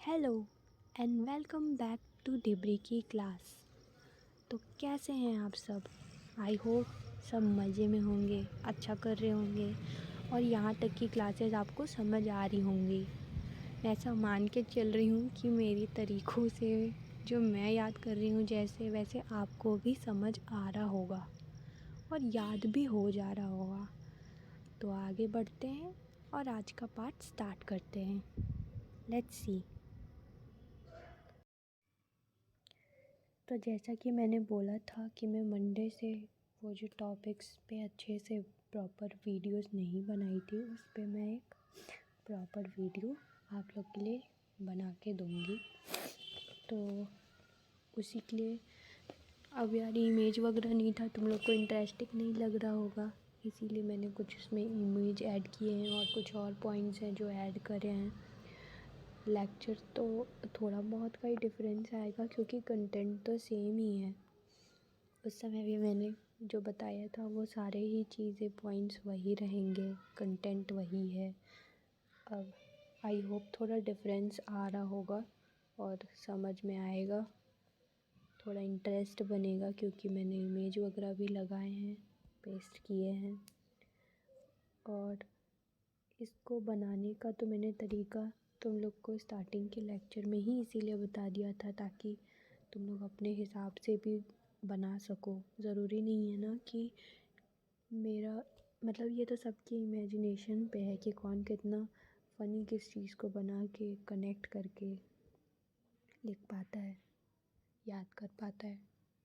Hello and welcome back to डिब्री की class. तो कैसे हैं आप सब? आई होप सब मज़े में होंगे, अच्छा कर रहे होंगे और यहाँ तक की क्लासेस आपको समझ आ रही होंगी। मैं ऐसा मान के चल रही हूँ कि मेरी तरीक़ों से जो मैं याद कर रही हूँ जैसे वैसे आपको भी समझ आ रहा होगा और याद भी हो जा रहा होगा। तो आगे बढ़ते हैं और आज का पार्ट स्टार्ट करते हैं। Let's see. तो जैसा कि मैंने बोला था कि मैं मंडे से वो जो टॉपिक्स पे अच्छे से प्रॉपर वीडियोस नहीं बनाई थी, उस पे मैं एक प्रॉपर वीडियो आप लोग के लिए बना के दूँगी। तो उसी के लिए अब यार इमेज वगैरह नहीं था, तुम लोग को इंटरेस्टिंग नहीं लग रहा होगा, इसीलिए मैंने कुछ उसमें इमेज ऐड किए हैं और कुछ और पॉइंट्स हैं जो ऐड करे हैं। लेक्चर तो थोड़ा बहुत का ही डिफरेंस आएगा क्योंकि कंटेंट तो सेम ही है। उस समय भी मैंने जो बताया था वो सारे ही चीज़ें पॉइंट्स वही रहेंगे, कंटेंट वही है। अब आई होप थोड़ा डिफरेंस आ रहा होगा और समझ में आएगा, थोड़ा इंटरेस्ट बनेगा क्योंकि मैंने इमेज वगैरह भी लगाए हैं, पेस्ट किए हैं। और इसको बनाने का तो मैंने तरीका तुम लोग को स्टार्टिंग के लेक्चर में ही इसीलिए बता दिया था ताकि तुम लोग अपने हिसाब से भी बना सको। ज़रूरी नहीं है ना कि मेरा मतलब ये तो सबकी इमेजिनेशन पे है कि कौन कितना फ़नी किस चीज़ को बना के कनेक्ट करके लिख पाता है, याद कर पाता है।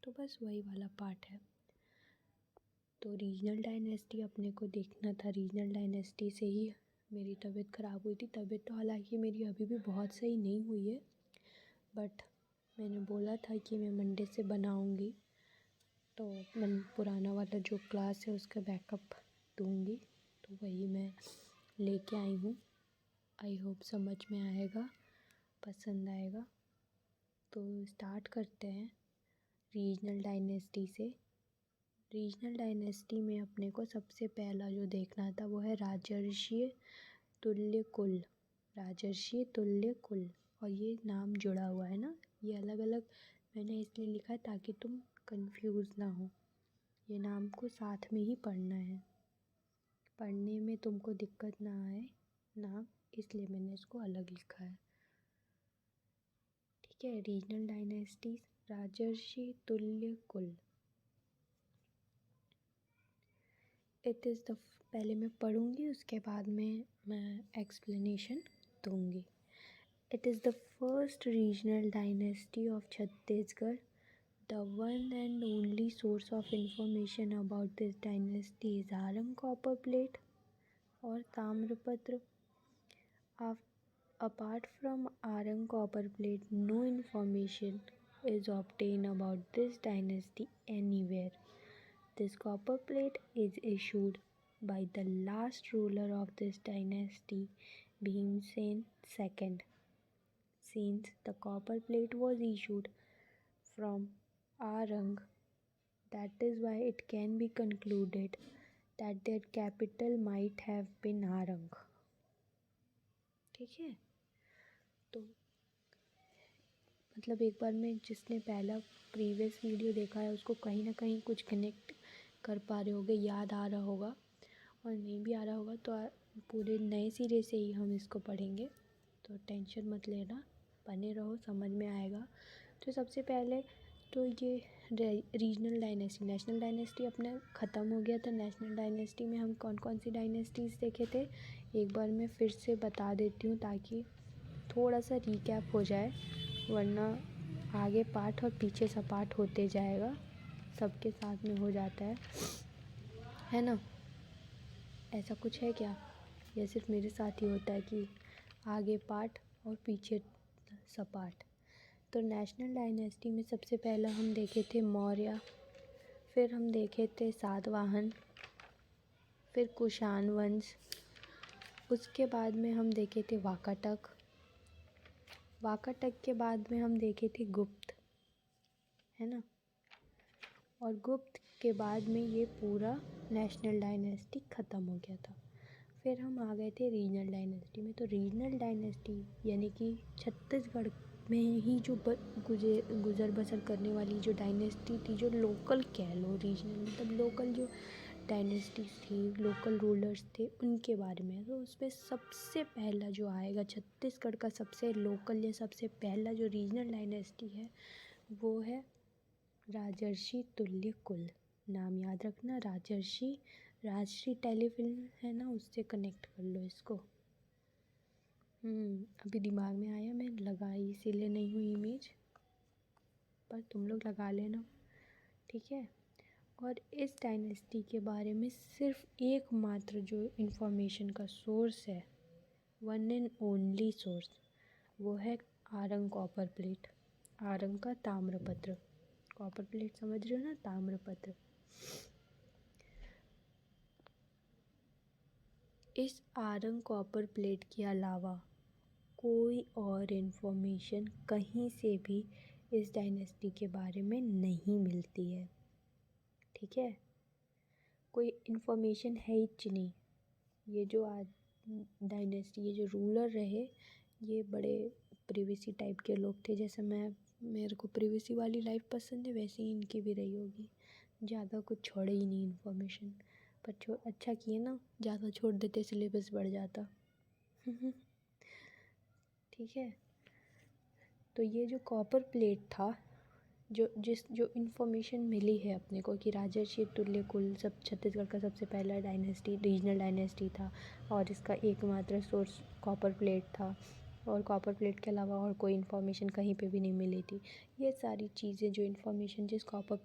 तो बस वही वाला पार्ट है। तो रीजनल डायनेस्टी अपने को देखना था। रीजनल डायनेस्टी से ही मेरी तबीयत ख़राब हुई थी। तबीयत तो हालांकि मेरी अभी भी बहुत सही नहीं हुई है, बट मैंने बोला था कि मैं मंडे से बनाऊंगी, तो मैं पुराना वाला जो क्लास है उसका बैकअप दूंगी। तो वही मैं लेके आई हूँ। आई होप समझ में आएगा, पसंद आएगा। तो स्टार्ट करते हैं रीजनल डायनेस्टी से। रीजनल डायनेस्टी में अपने को सबसे पहला जो देखना था वो है राजर्षीय तुल्य कुल। राजर्षीय तुल्य कुल, और ये नाम जुड़ा हुआ है ना, ये अलग अलग मैंने इसलिए लिखा है ताकि तुम कंफ्यूज ना हो। ये नाम को साथ में ही पढ़ना है, पढ़ने में तुमको दिक्कत ना आए नाम, इसलिए मैंने इसको अलग लिखा है। ठीक है, रीजनल डायनेस्टीज, राजर्षि तुल्य कुल। इट इज़ द पहले मैं पढ़ूँगी, उसके बाद में मैं एक्सप्लेनेशन दूँगी। It is the first regional dynasty of Chhattisgarh. The one and only source of information about this dynasty is Arang copper plate or Tamrapatra. Apart from Arang copper plate, no information is obtained about this dynasty anywhere. This copper plate is issued by the last ruler of this dynasty, Bhimsen II. Since the copper plate was issued from Arang, that is why it can be concluded that their capital might have been Arang. ठीक है, तो मतलब एक बार में जिसने पहला previous video देखा है उसको कहीं ना कहीं कुछ कनेक्ट कर पा रहे होगे, याद आ रहा होगा, और नहीं भी आ रहा होगा तो पूरे नए सिरे से ही हम इसको पढ़ेंगे। तो टेंशन मत लेना, बने रहो, समझ में आएगा। तो सबसे पहले तो ये रीजनल डायनेस्टी, नेशनल डायनेस्टी अपना ख़त्म हो गया था। नेशनल डायनेस्टी में हम कौन कौन सी डायनेस्टीज़ देखे थे एक बार मैं फिर से बता देती हूँ ताकि थोड़ा सा रिकैप हो जाए, वरना आगे पार्ट और पीछे सा पार्ट होते जाएगा, सबके साथ में हो जाता है ना। ऐसा कुछ है क्या, या सिर्फ मेरे साथ ही होता है कि आगे पार्ट और पीछे सपाट? तो नेशनल डायनेस्टी में सबसे पहला हम देखे थे मौर्य, फिर हम देखे थे सातवाहन, फिर कुषाण वंश, उसके बाद में हम देखे थे वाकाटक, वाकाटक के बाद में हम देखे थे गुप्त, है ना। और गुप्त के बाद में ये पूरा नेशनल डायनेस्टी ख़त्म हो गया था। फिर हम आ गए थे रीजनल डायनेस्टी में। तो रीजनल डायनेस्टी यानी कि छत्तीसगढ़ में ही जो गुजर बसर करने वाली जो डायनेस्टी थी, जो लोकल कह लो, रीजनल मतलब लोकल जो डायनेस्टीज थी, लोकल रूलर्स थे, उनके बारे में। तो उसमें सबसे पहला जो आएगा छत्तीसगढ़ का सबसे लोकल या सबसे पहला जो रीजनल डायनेस्टी है वो है राजर्षि तुल्य कुल। नाम याद रखना, राजर्षि, राजश्री टेलीफिल्म है ना, उससे कनेक्ट कर लो इसको। अभी दिमाग में आया, मैं लगाई इसीलिए नहीं हुई इमेज, पर तुम लोग लगा लेना, ठीक है। और इस डायनेस्टी के बारे में सिर्फ एकमात्र जो इन्फॉर्मेशन का सोर्स है, वन एंड ओनली सोर्स, वो है आरंग कॉपर प्लेट, आरंग का ताम्रपत्र। कॉपर प्लेट समझ रहे हो ना, ताम्रपत्र। इस आरंग कॉपर प्लेट के अलावा कोई और इन्फॉर्मेशन कहीं से भी इस डायनेस्टी के बारे में नहीं मिलती है, ठीक है। कोई इन्फॉर्मेशन है ही नहीं। ये जो आज डायनेस्टी, ये जो रूलर रहे, ये बड़े प्रिवेसी टाइप के लोग थे। जैसे मेरे को प्रिवेसी वाली लाइफ पसंद है, वैसे ही इनकी भी रही होगी। ज़्यादा कुछ छोड़े ही नहीं इन्फॉर्मेशन, पर अच्छा किए ना, ज़्यादा छोड़ देते सिलेबस बढ़ जाता। ठीक है। तो ये जो कॉपर प्लेट था, जो इन्फॉर्मेशन मिली है अपने को कि राजर्षि तुल्य कुल सब छत्तीसगढ़ का सबसे पहला डायनेस्टी, रीजनल डायनेस्टी था, और इसका एकमात्र सोर्स कॉपर प्लेट था, और कॉपर प्लेट के अलावा और कोई इन्फॉर्मेशन कहीं पे भी नहीं मिली थी। ये सारी चीज़ें, जो इन्फॉर्मेशन जिस कॉपर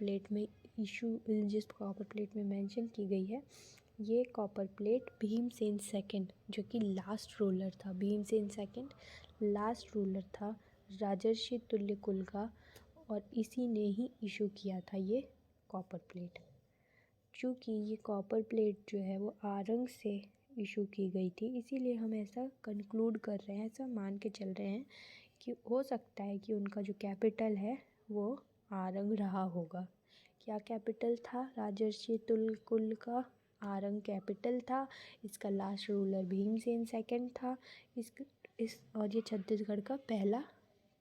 प्लेट में मेंशन की गई है, ये कॉपर प्लेट भीमसेन सेकंड, जो कि लास्ट रूलर था, भीमसेन सेकंड लास्ट रूलर था राजर्षि तुल्य कुल का, और इसी ने ही इशू किया था ये कॉपर प्लेट। चूँकि ये कॉपर प्लेट जो है वो आरंग से इशू की गई थी, इसीलिए हम ऐसा कंक्लूड कर रहे हैं, ऐसा मान के चल रहे हैं कि हो सकता है कि उनका जो कैपिटल है वो आरंग रहा होगा। क्या कैपिटल था राजर्षि तुल्य कुल का? आरंग कैपिटल था। इसका लास्ट रूलर भीमसेन सेकंड था। और ये छत्तीसगढ़ का पहला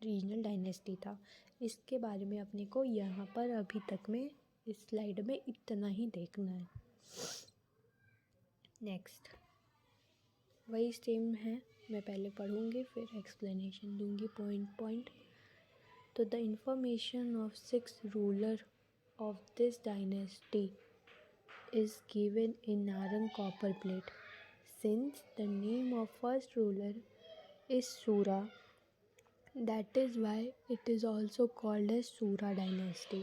रीजनल डायनेस्टी था। इसके बारे में अपने को यहाँ पर अभी तक में इस स्लाइड में इतना ही देखना है। नेक्स्ट वही सेम है, मैं पहले पढ़ूँगी फिर एक्सप्लेनेशन दूँगी पॉइंट। तो the information of 6 ruler of this dynasty is given in Narang copper plate. Since the name of first ruler is Sura, that is why it is also called as Sura dynasty.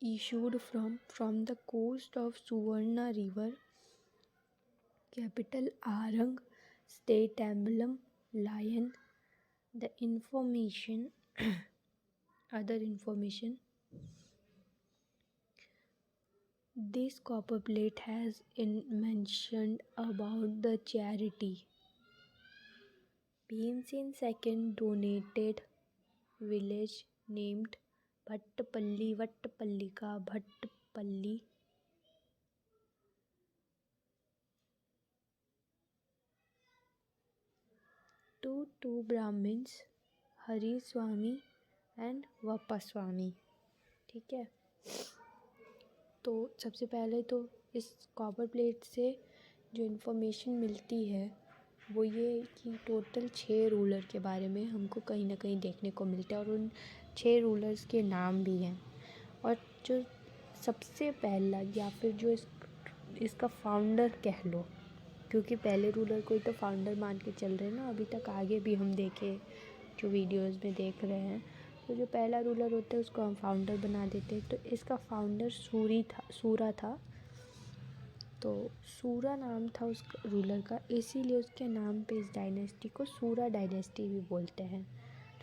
Issued from the coast of Suvarna river, capital Arang, state emblem lion. The information other information, this copper plate has mentioned about the charity. Bhimsen second donated village named Vattapallika Bhattapalli to two Brahmins, Hari Swami and Vapaswami। ठीक है। तो सबसे पहले तो इस copper plate से जो information मिलती है वो ये कि टोटल 6 रूलर के बारे में हमको कहीं ना कहीं देखने को मिलता है, और उन 6 रूलर्स के नाम भी हैं। और जो सबसे पहला, या फिर जो इसका फाउंडर कह लो, क्योंकि पहले रूलर को ही तो फाउंडर मान के चल रहे हैं ना, अभी तक आगे भी हम देखे जो वीडियोस में देख रहे हैं, तो जो पहला रूलर होता है उसको हम फाउंडर बना देते हैं। तो इसका फाउंडर सूरा था। तो सूरा नाम था उस रूलर का, इसीलिए उसके नाम पे इस डायनेस्टी को सूरा डायनेस्टी भी बोलते हैं।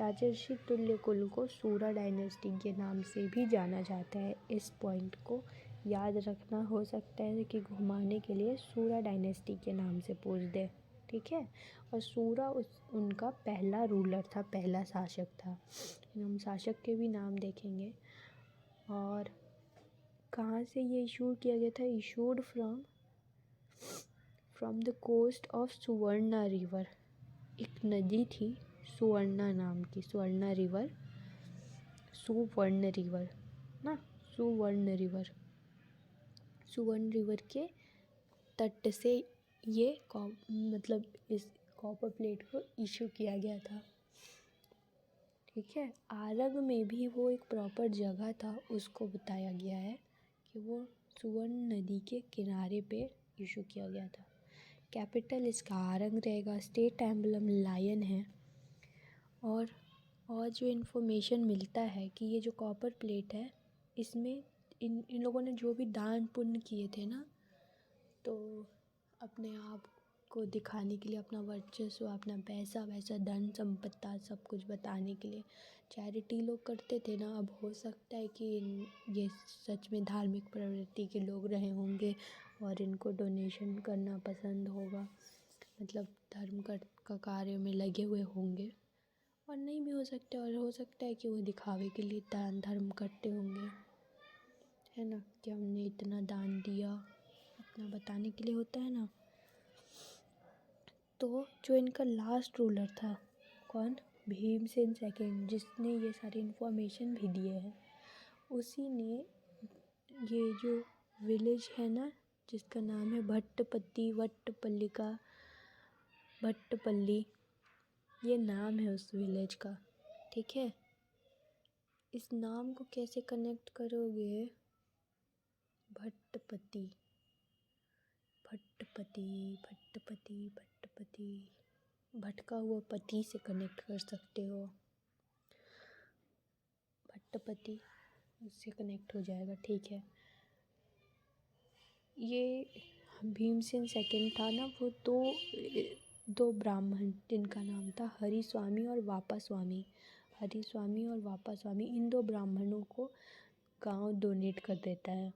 राजर्षि तुल्य कुल को सूरा डायनेस्टी के नाम से भी जाना जाता है। इस पॉइंट को याद रखना, हो सकता है कि घुमाने के लिए सूरा डायनेस्टी के नाम से पूछ दे, ठीक है। और सूरा उनका पहला रूलर था, पहला शासक था। हम शासक के भी नाम देखेंगे। और कहाँ से ये इशू किया गया था? Issued from the coast of Suvarna river. एक नदी थी सुवर्णा नाम की, सुवर्णा रिवर, सुवर्ण रिवर ना, सुवर्ण रिवर, सुवर्ण रिवर के तट से ये मतलब इस कॉपर प्लेट को इशू किया गया था। ठीक है, आरग में भी वो एक प्रॉपर जगह था, उसको बताया गया है कि वो सुवर्ण नदी के किनारे पे इशू किया गया था। कैपिटल इसका आरंग रहेगा। स्टेट एम्बलम लायन है। और जो इन्फॉर्मेशन मिलता है कि ये जो कॉपर प्लेट है, इसमें इन लोगों ने जो भी दान पुण्य किए थे ना, तो अपने आप को दिखाने के लिए, अपना वर्चस्व, अपना पैसा वैसा, धन संपत्ति सब कुछ बताने के लिए चैरिटी लोग करते थे ना। अब हो सकता है कि ये सच में धार्मिक प्रवृत्ति के लोग रहे होंगे और इनको डोनेशन करना पसंद होगा, मतलब धर्म का कार्य में लगे हुए होंगे। और नहीं भी हो सकता, और हो सकता है कि वो दिखावे के लिए दान धर्म करते होंगे, है ना, कि हमने इतना दान दिया, अपना बताने के लिए होता है ना। तो जो इनका लास्ट रूलर था, कौन? भीमसेन सेकंड, जिसने ये सारी इन्फॉर्मेशन भी दिए हैं, उसी ने ये जो विलेज है ना, जिसका नाम है भट्टपति, वट्टपल्लिका, भट्टपल्ली, ये नाम है उस विलेज का। ठीक है, इस नाम को कैसे कनेक्ट करोगे? भट्टपति, भट्टपति, भट्टपति, भट्टपति, भटका हुआ पति से कनेक्ट कर सकते हो। भट्टपति, उससे कनेक्ट हो जाएगा। ठीक है, ये भीमसेन सेकंड था ना, वो दो ब्राह्मण, जिनका नाम था हरिस्वामी और वापा स्वामी। हरिस्वामी और वापा स्वामी, इन दो ब्राह्मणों को गांव डोनेट कर देता है,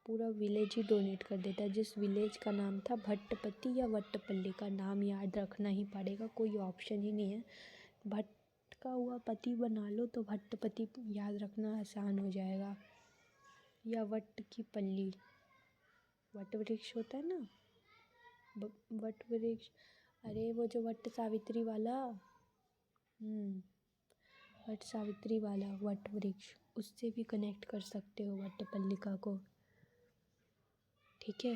पूरा विलेज ही डोनेट कर देता है। जिस विलेज का नाम था भट्टपति या वट्टपल्ली, का नाम याद रखना ही पड़ेगा, कोई ऑप्शन ही नहीं है। भटका हुआ पति बना लो तो भट्टपति याद रखना आसान हो जाएगा, या वट की पल्ली, वट वृक्ष होता है ना, वट वृक्ष, अरे वो जो वट सावित्री वाला, वट सावित्री वाला वट वृक्ष, उससे भी कनेक्ट कर सकते हो वट्टपल्लिका को। ठीक है,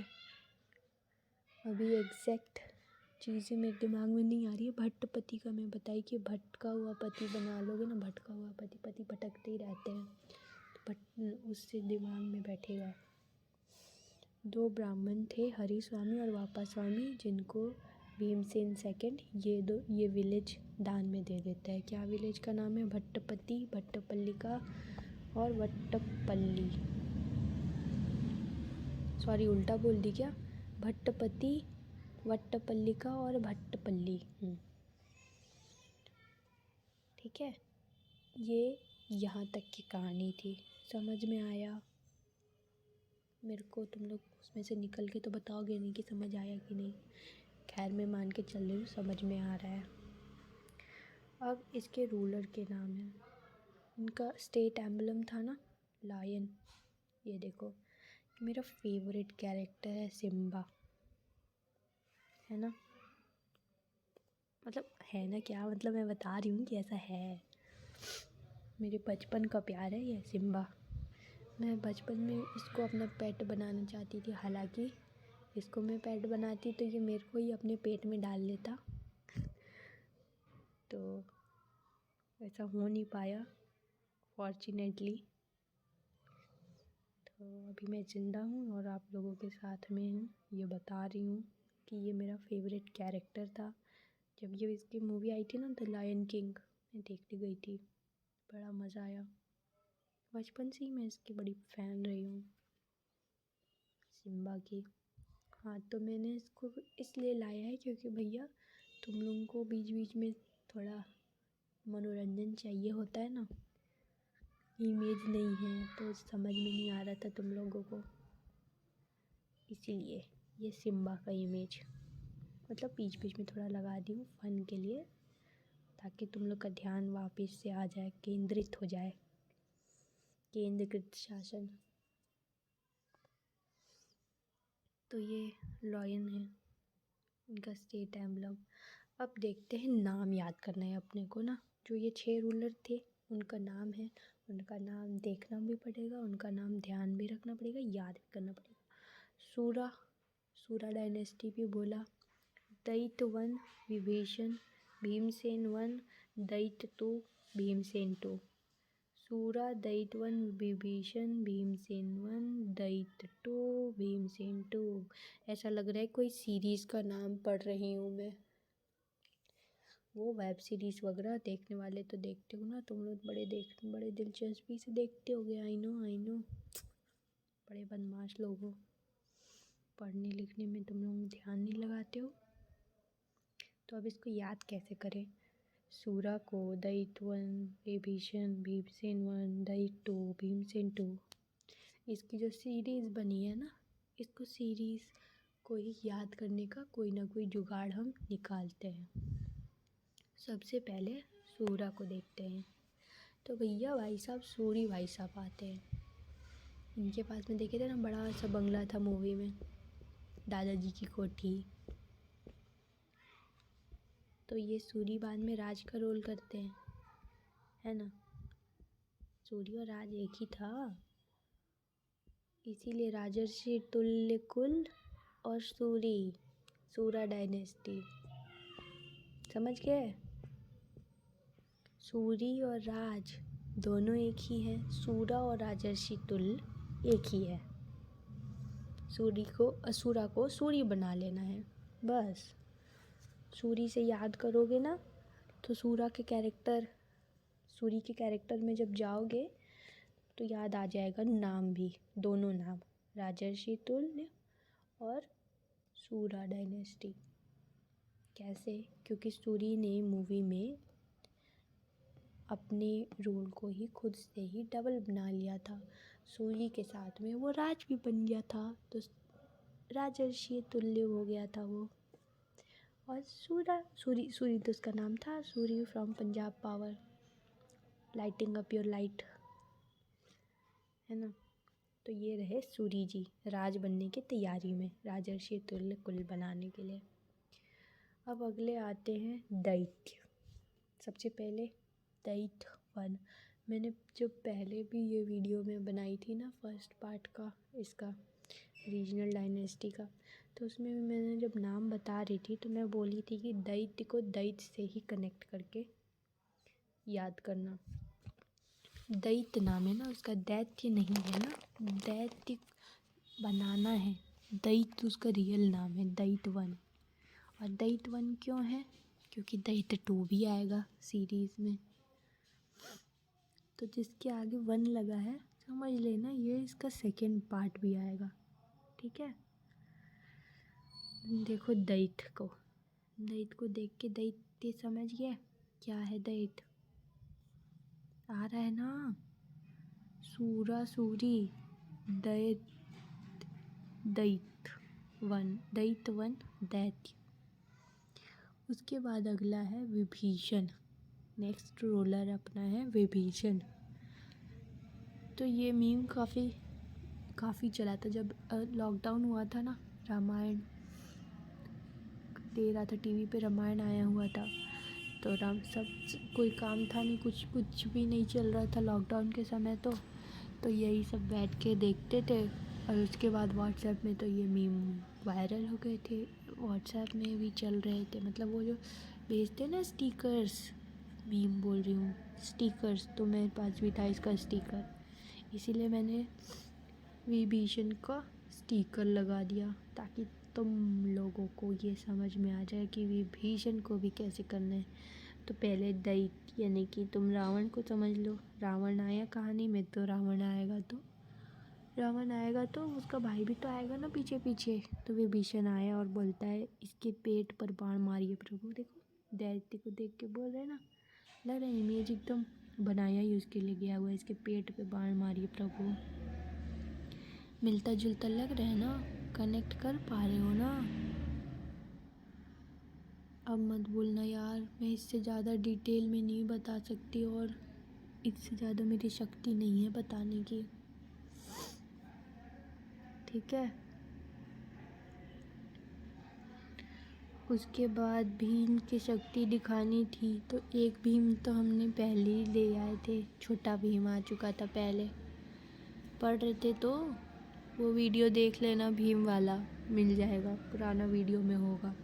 अभी एग्जैक्ट चीज़ें मेरे दिमाग में नहीं आ रही है। भट्टपति का मैं बताई कि भटका हुआ पति बना लोगे ना, भटका हुआ पति भटकते ही रहते हैं, तो उससे दिमाग में बैठेगा। दो ब्राह्मण थे, हरिस्वामी और वापा स्वामी, जिनको भीमसेन सेकंड ये विलेज दान में दे देता है। क्या विलेज का नाम है? भट्टपति, भट्टपल्लिका और वट्टपल्ली। सॉरी, उल्टा बोल दी क्या? भट्टपति, वट्टपल्लिका और भट्टपल्ली। ठीक है, ये यहाँ तक की कहानी थी। समझ में आया? मेरे को तुम लोग उसमें से निकल के तो बताओगे नहीं कि समझ आया कि नहीं। खैर, मैं मान के चल रही हूँ समझ में आ रहा है। अब इसके रूलर के नाम हैं। इनका स्टेट एम्बलम था ना लायन। ये देखो, मेरा फेवरेट कैरेक्टर है सिम्बा, है ना, मतलब है ना, क्या मतलब, मैं बता रही हूँ कि ऐसा है। मेरे बचपन का प्यार है ये सिम्बा। मैं बचपन में इसको अपना पेट बनाना चाहती थी, हालांकि इसको मैं पेट बनाती तो ये मेरे को ही अपने पेट में डाल लेता, तो ऐसा हो नहीं पाया फॉर्चुनेटली। तो अभी मैं ज़िंदा हूँ और आप लोगों के साथ में हूँ, ये बता रही हूँ कि ये मेरा फेवरेट कैरेक्टर था। जब ये इसकी मूवी आई थी ना, द लायन किंग, मैं देखने गई थी, बड़ा मज़ा आया। बचपन से ही मैं इसकी बड़ी फ़ैन रही हूँ, सिम्बा की। हाँ, तो मैंने इसको इसलिए लाया है क्योंकि भैया तुम लोगों को बीच बीच में थोड़ा मनोरंजन चाहिए होता है ना। इमेज नहीं है तो समझ में नहीं आ रहा था तुम लोगों को, इसीलिए ये सिम्बा का इमेज मतलब बीच बीच में थोड़ा लगा दी हूँ फ़न के लिए, ताकि तुम लोग का ध्यान वापस से आ जाए, केंद्रित हो जाए, केंद्रीकृत शासन। तो ये लॉयन है, इनका स्टेट एम्बलम। अब देखते हैं, नाम याद करना है अपने को ना। जो ये 6 रूलर थे उनका नाम है, उनका नाम देखना भी पड़ेगा, उनका नाम ध्यान भी रखना पड़ेगा, याद भी करना पड़ेगा। सूरा डायनेस्टी भी बोला। दैत्य 1 विभीषण, भीमसेन 1, दैत्य 2 भीमसेन 2। सूरा, दैत्य 1 विभीषण, भीमसेन 1, दैत्य 2 भीमसेन 2। ऐसा लग रहा है कोई सीरीज़ का नाम पढ़ रही हूँ मैं। वो वेब सीरीज़ वगैरह देखने वाले तो देखते हो ना तुम लोग, बड़े दिलचस्पी से देखते होगे। आई नो बड़े बदमाश लोग हो, पढ़ने लिखने में तुम लोग ध्यान नहीं लगाते हो। तो अब इसको याद कैसे करें? सूरा को दैत्य 1 विभीषण, भीमसेन 1, दैत्य 2 भीमसेन 2। इसकी जो सीरीज़ बनी है ना, इसको सीरीज़ को ही याद करने का कोई ना कोई जुगाड़ हम निकालते हैं। सबसे पहले सूरा को देखते हैं। तो भैया भाई साहब सूरी भाई साहब आते हैं। इनके पास में देखे थे ना बड़ा सा बंगला था मूवी में, दादाजी की कोठी। तो ये सूरी बाद में राज का रोल करते हैं, है ना। सूरी और राज एक ही था, इसीलिए राजर्षि तुल्य कुल और सूरा डायनेस्टी। समझ गए? सूरी और राज दोनों एक ही हैं, सूरा और राजर्षि तुल्य एक ही है। सूरा को सूरी बना लेना है बस। सूरी से याद करोगे ना तो सूरी के कैरेक्टर में जब जाओगे तो याद आ जाएगा नाम भी, दोनों नाम, राजर्षि तुल्य और सूरा डायनेस्टी। कैसे? क्योंकि सूरी ने मूवी में अपने रोल को ही खुद से ही डबल बना लिया था। सूरी के साथ में वो राज भी बन गया था, तो राजर्षि तुल्य हो गया था वो। और सूरी तो उसका नाम था, Suri from Punjab power, lighting up your light, है ना। तो ये रहे सूरी जी, राज बनने की तैयारी में, राजर्षि तुल्य कुल बनाने के लिए। अब अगले आते हैं दैत्य। सबसे पहले दैत्य 1। मैंने जो पहले भी ये वीडियो में बनाई थी ना, फर्स्ट पार्ट का इसका, रीजनल डायनेस्टी का, तो उसमें मैंने जब नाम बता रही थी तो मैं बोली थी कि दैत्य को दैत्य से ही कनेक्ट करके याद करना। दैत्य नाम है ना उसका, दैत्य नहीं है ना, दैत्य बनाना है। दैत्य उसका रियल नाम है, दैत्य 1। और दैत्य 1 क्यों है? क्योंकि दैत्य 2 भी आएगा सीरीज़ में, तो जिसके आगे 1 लगा है समझ लेना ये इसका सेकेंड पार्ट भी आएगा, ठीक है। देखो दैत्य को देख के दैत्य समझ गया क्या है? दैत्य आ रहा है ना, सूरा सूरी, दैत्य 1 दैत्य। उसके बाद अगला है विभीषण। नेक्स्ट रोलर अपना है विभीषण। तो ये मीम काफ़ी चला था जब लॉकडाउन हुआ था ना, रामायण दे रहा था टीवी पे, रामायण आया हुआ था। तो कोई काम था नहीं, कुछ भी नहीं चल रहा था लॉकडाउन के समय। तो यही सब बैठ के देखते थे। और उसके बाद व्हाट्सएप में तो ये मीम वायरल हो गए थे, व्हाट्सएप में भी चल रहे थे। मतलब वो जो भेजते ना स्टिकर्स, मीम बोल रही हूँ स्टिकर्स, तो मेरे पास भी था इसका स्टिकर, इसीलिए मैंने विभीषण का स्टिकर लगा दिया ताकि तुम लोगों को ये समझ में आ जाए कि विभीषण को भी कैसे करना है। तो पहले दैत्य यानी कि तुम रावण को समझ लो। रावण आया कहानी में, तो रावण आएगा तो उसका भाई भी तो आएगा ना पीछे पीछे। तो विभीषण आया और बोलता है इसके पेट पर बाण मारिए प्रभु। देखो दैत्य को देख के बोल रहे ना, लग रहा है इमेज एकदम बनाया ही उसके लिए गया हुआ है, इसके पेट पे बाण मारिए प्रभु। मिलता जुलता लग रहा है ना, कनेक्ट कर पा रहे हो ना। अब मत बोलना यार, मैं इससे ज़्यादा डिटेल में नहीं बता सकती और इससे ज़्यादा मेरी शक्ति नहीं है बताने की, ठीक है। उसके बाद भीम की शक्ति दिखानी थी तो एक भीम तो हमने पहले ही ले आए थे, छोटा भीम आ चुका था पहले। पढ़ रहे थे तो वो वीडियो देख लेना, भीम वाला मिल जाएगा, पुराना वीडियो में होगा,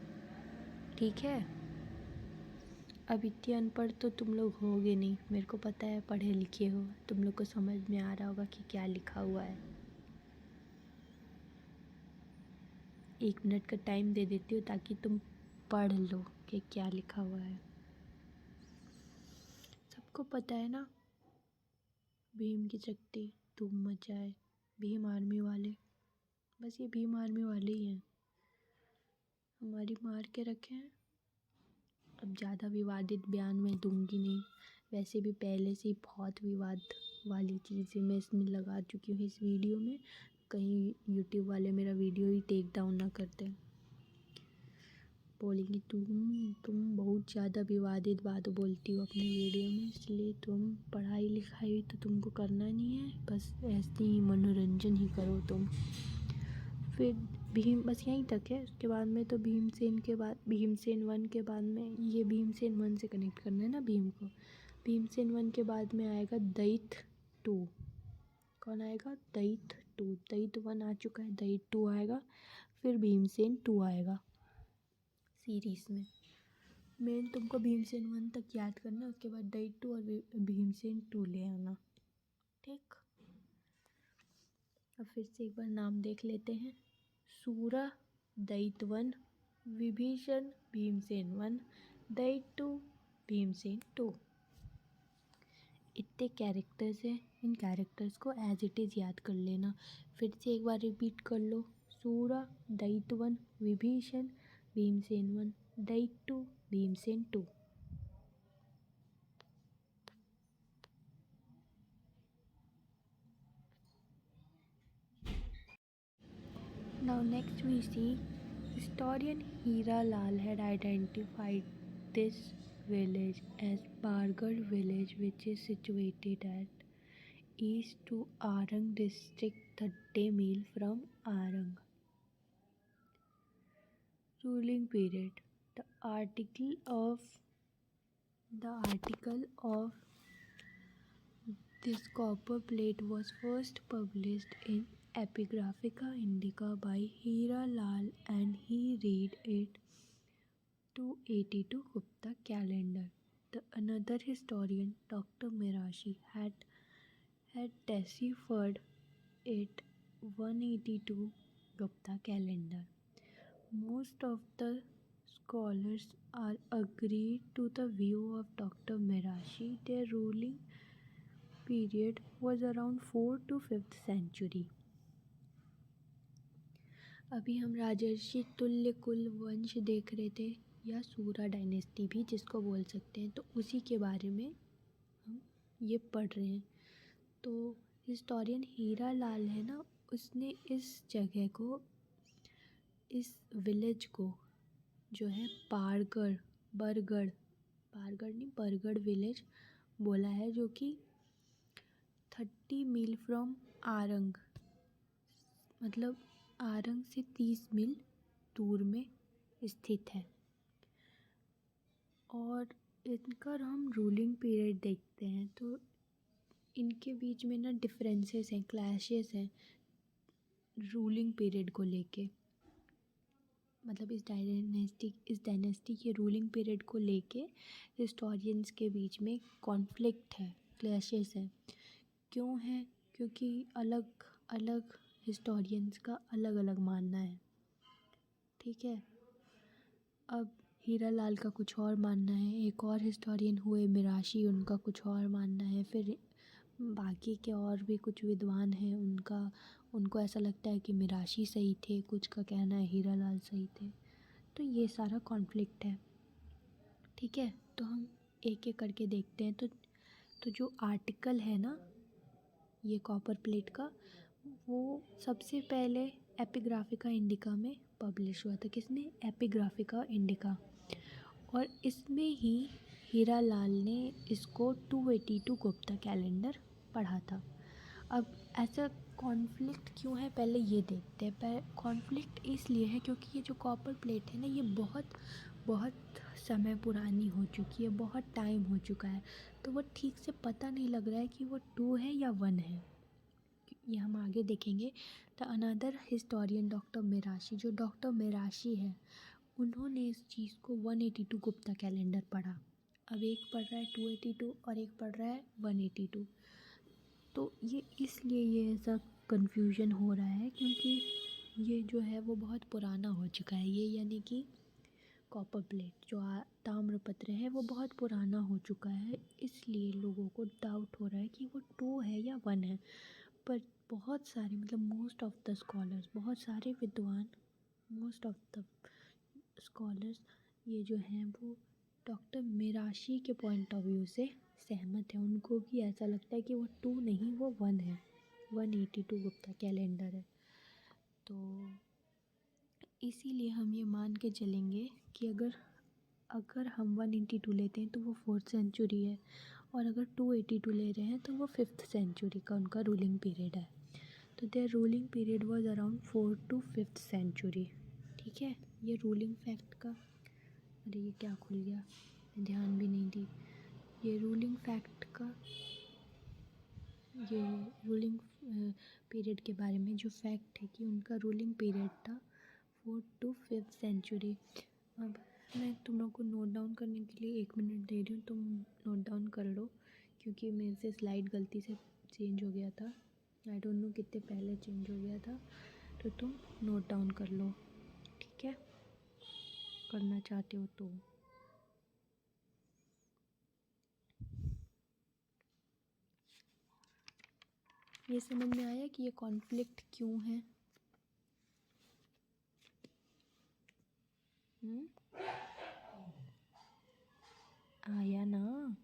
ठीक है। अब इतने अनपढ़ तो तुम लोग होगे नहीं, मेरे को पता है, पढ़े लिखे हो, तुम लोग को समझ में आ रहा होगा कि क्या लिखा हुआ है। 1 मिनट का टाइम दे देती हूँ ताकि तुम पढ़ लो कि क्या लिखा हुआ है। सबको पता है ना भीम की शक्ति, धूम मचाए, भीम आर्मी वाले, बस ये भीम आर्मी वाले ही हैं, हमारी मार के रखे हैं। अब ज़्यादा विवादित बयान मैं दूंगी नहीं, वैसे भी पहले से ही बहुत विवाद वाली चीज़ें मैं इसमें लगा चुकी हूँ इस वीडियो में, कहीं यूट्यूब वाले मेरा वीडियो ही टेक डाउन ना करते, बोलेंगे तुम बहुत ज़्यादा विवादित बात बोलती हो अपने वीडियो में, इसलिए तुम पढ़ाई लिखाई तो तुमको करना नहीं है, बस ऐसे ही मनोरंजन ही करो तुम। फिर भीम बस यहीं तक है, उसके बाद में तो भीमसेन के बाद, भीमसेन 1 के बाद में, ये भीमसेन 1 से कनेक्ट करना है ना भीम को। भीमसेन 1 के बाद में आएगा दैत्य 2। कौन आएगा? दैत्य 2। दैत्य 1 आ चुका है, दैत्य 2 आएगा, फिर भीमसेन 2 आएगा सीरीज़ में। मेन तुमको भीमसेन 1 तक याद करना, उसके बाद दैत्य 2 और भीमसेन 2 ले आना, ठीक। अब फिर से एक बार नाम देख लेते हैं। सूरा दैत्य 1, विभीषण भीमसेन 1, दैत्य 2 भीमसेन 2। इतने कैरेक्टर्स हैं, इन कैरेक्टर्स को एज इट इज़ याद कर लेना। फिर से एक बार रिपीट कर लो, सूरा दैत्य 1, विभीषण भीमसेन 1, दैत्य 2 Bhimsen 2। Now next we see historian Hira Lal had identified this village as Bargarh village, which is situated at east to Arang district, 30 mil from Arang. Ruling period. The article of this copper plate was first published in Epigraphica Indica by Hira Lal, and he read it 282 Gupta calendar. Another historian, Dr. Mirashi, had deciphered it 182 Gupta calendar. Most of the scholars are agreed to the view of Dr. Mirashi. Their ruling period was around 4th to 5th century. अभी हम राजर्षि तुल्य कुल वंश देख रहे थे, या सूरा डायनेस्टी भी जिसको बोल सकते हैं, तो उसी के बारे में हम ये पढ़ रहे हैं। तो हिस्टोरियन हीरा लाल है ना, उसने इस जगह को, इस विलेज को जो है बरगढ़ नहीं, बरगढ़ विलेज बोला है, जो कि 30 मील फ्रॉम आरंग, मतलब आरंग से 30 मील दूर में स्थित है। और इनका हम रूलिंग पीरियड देखते हैं तो इनके बीच में ना डिफरेंसेस हैं, क्लैशेस हैं रूलिंग पीरियड को लेके, मतलब इस डायनेस्टी के रूलिंग पीरियड को लेके हिस्टोरियंस के बीच में कॉन्फ्लिक्ट है, क्लैशेस हैं। क्यों है? क्योंकि अलग अलग हिस्टोरियंस का अलग अलग मानना है, ठीक है। अब हीरा लाल का कुछ और मानना है, एक और हिस्टोरियन हुए मिराशी, उनका कुछ और मानना है, फिर बाकी के और भी कुछ विद्वान हैं, उनको ऐसा लगता है कि मिराशी सही थे, कुछ का कहना है हीरा लाल सही थे। तो ये सारा कॉन्फ्लिक्ट है, ठीक है। तो हम एक एक करके देखते हैं। तो जो आर्टिकल है ना ये कॉपर प्लेट का, वो सबसे पहले एपिग्राफिका इंडिका में पब्लिश हुआ था। किसने? Epigraphica indica. और इसमें ही हीरा लाल ने इसको 282 गुप्ता कैलेंडर पढ़ा था। अब ऐसा कॉन्फ्लिक्ट क्यों है पहले ये देखते हैं। कॉन्फ्लिक्ट इसलिए है क्योंकि ये जो कॉपर प्लेट है ना, ये बहुत बहुत समय पुरानी हो चुकी है, बहुत टाइम हो चुका है, तो वो ठीक से पता नहीं लग रहा है कि वो 2 है या 1 है। ये हम आगे देखेंगे। The another historian doctor Mirashi, जो डॉक्टर मिराशी है, उन्होंने इस चीज़ को 182 गुप्ता कैलेंडर पढ़ा। अब एक पढ़ रहा है 282 और एक पढ़ रहा है 182। तो ये इसलिए ये ऐसा कन्फ्यूजन हो रहा है क्योंकि ये जो है वो बहुत पुराना हो चुका है। ये यानी कि कॉपर प्लेट जो ताम्रपत्र है वो बहुत पुराना हो चुका है, इसलिए लोगों को डाउट हो रहा है कि वो 2 है या 1 है। पर बहुत सारे मतलब मोस्ट ऑफ द स्कॉलर्स, बहुत सारे विद्वान, मोस्ट ऑफ द स्कॉलर्स ये जो हैं वो डॉक्टर मिराशी के पॉइंट ऑफ व्यू से सहमत है। उनको भी ऐसा लगता है कि वो 2 नहीं, वो 1 है, 182 गुप्ता कैलेंडर है। तो इसीलिए हम ये मान के चलेंगे कि अगर हम 182 लेते हैं तो वो 4th सेंचुरी है, और अगर 282 ले रहे हैं तो वो 5th सेंचुरी का उनका रूलिंग पीरियड है। तो their ruling period was around 4th to 5th century. ठीक है, ये रूलिंग फैक्ट का, अरे ये क्या खुल गया, ध्यान भी नहीं दी। ये रूलिंग फैक्ट का, ये रूलिंग पीरियड के बारे में जो फैक्ट है कि उनका रूलिंग पीरियड था 4th to 5th सेंचुरी। अब मैं तुम लोग को नोट डाउन करने के लिए 1 मिनट दे रही हूँ, तुम नोट डाउन कर लो, क्योंकि मेरे से स्लाइड गलती से चेंज हो गया था। आई डोंट नो कितने पहले चेंज हो गया था, तो तुम नोट डाउन कर लो, ठीक है, करना चाहते हो तो। ये समझ में आया कि ये कॉन्फ्लिक्ट क्यों है? आया ना?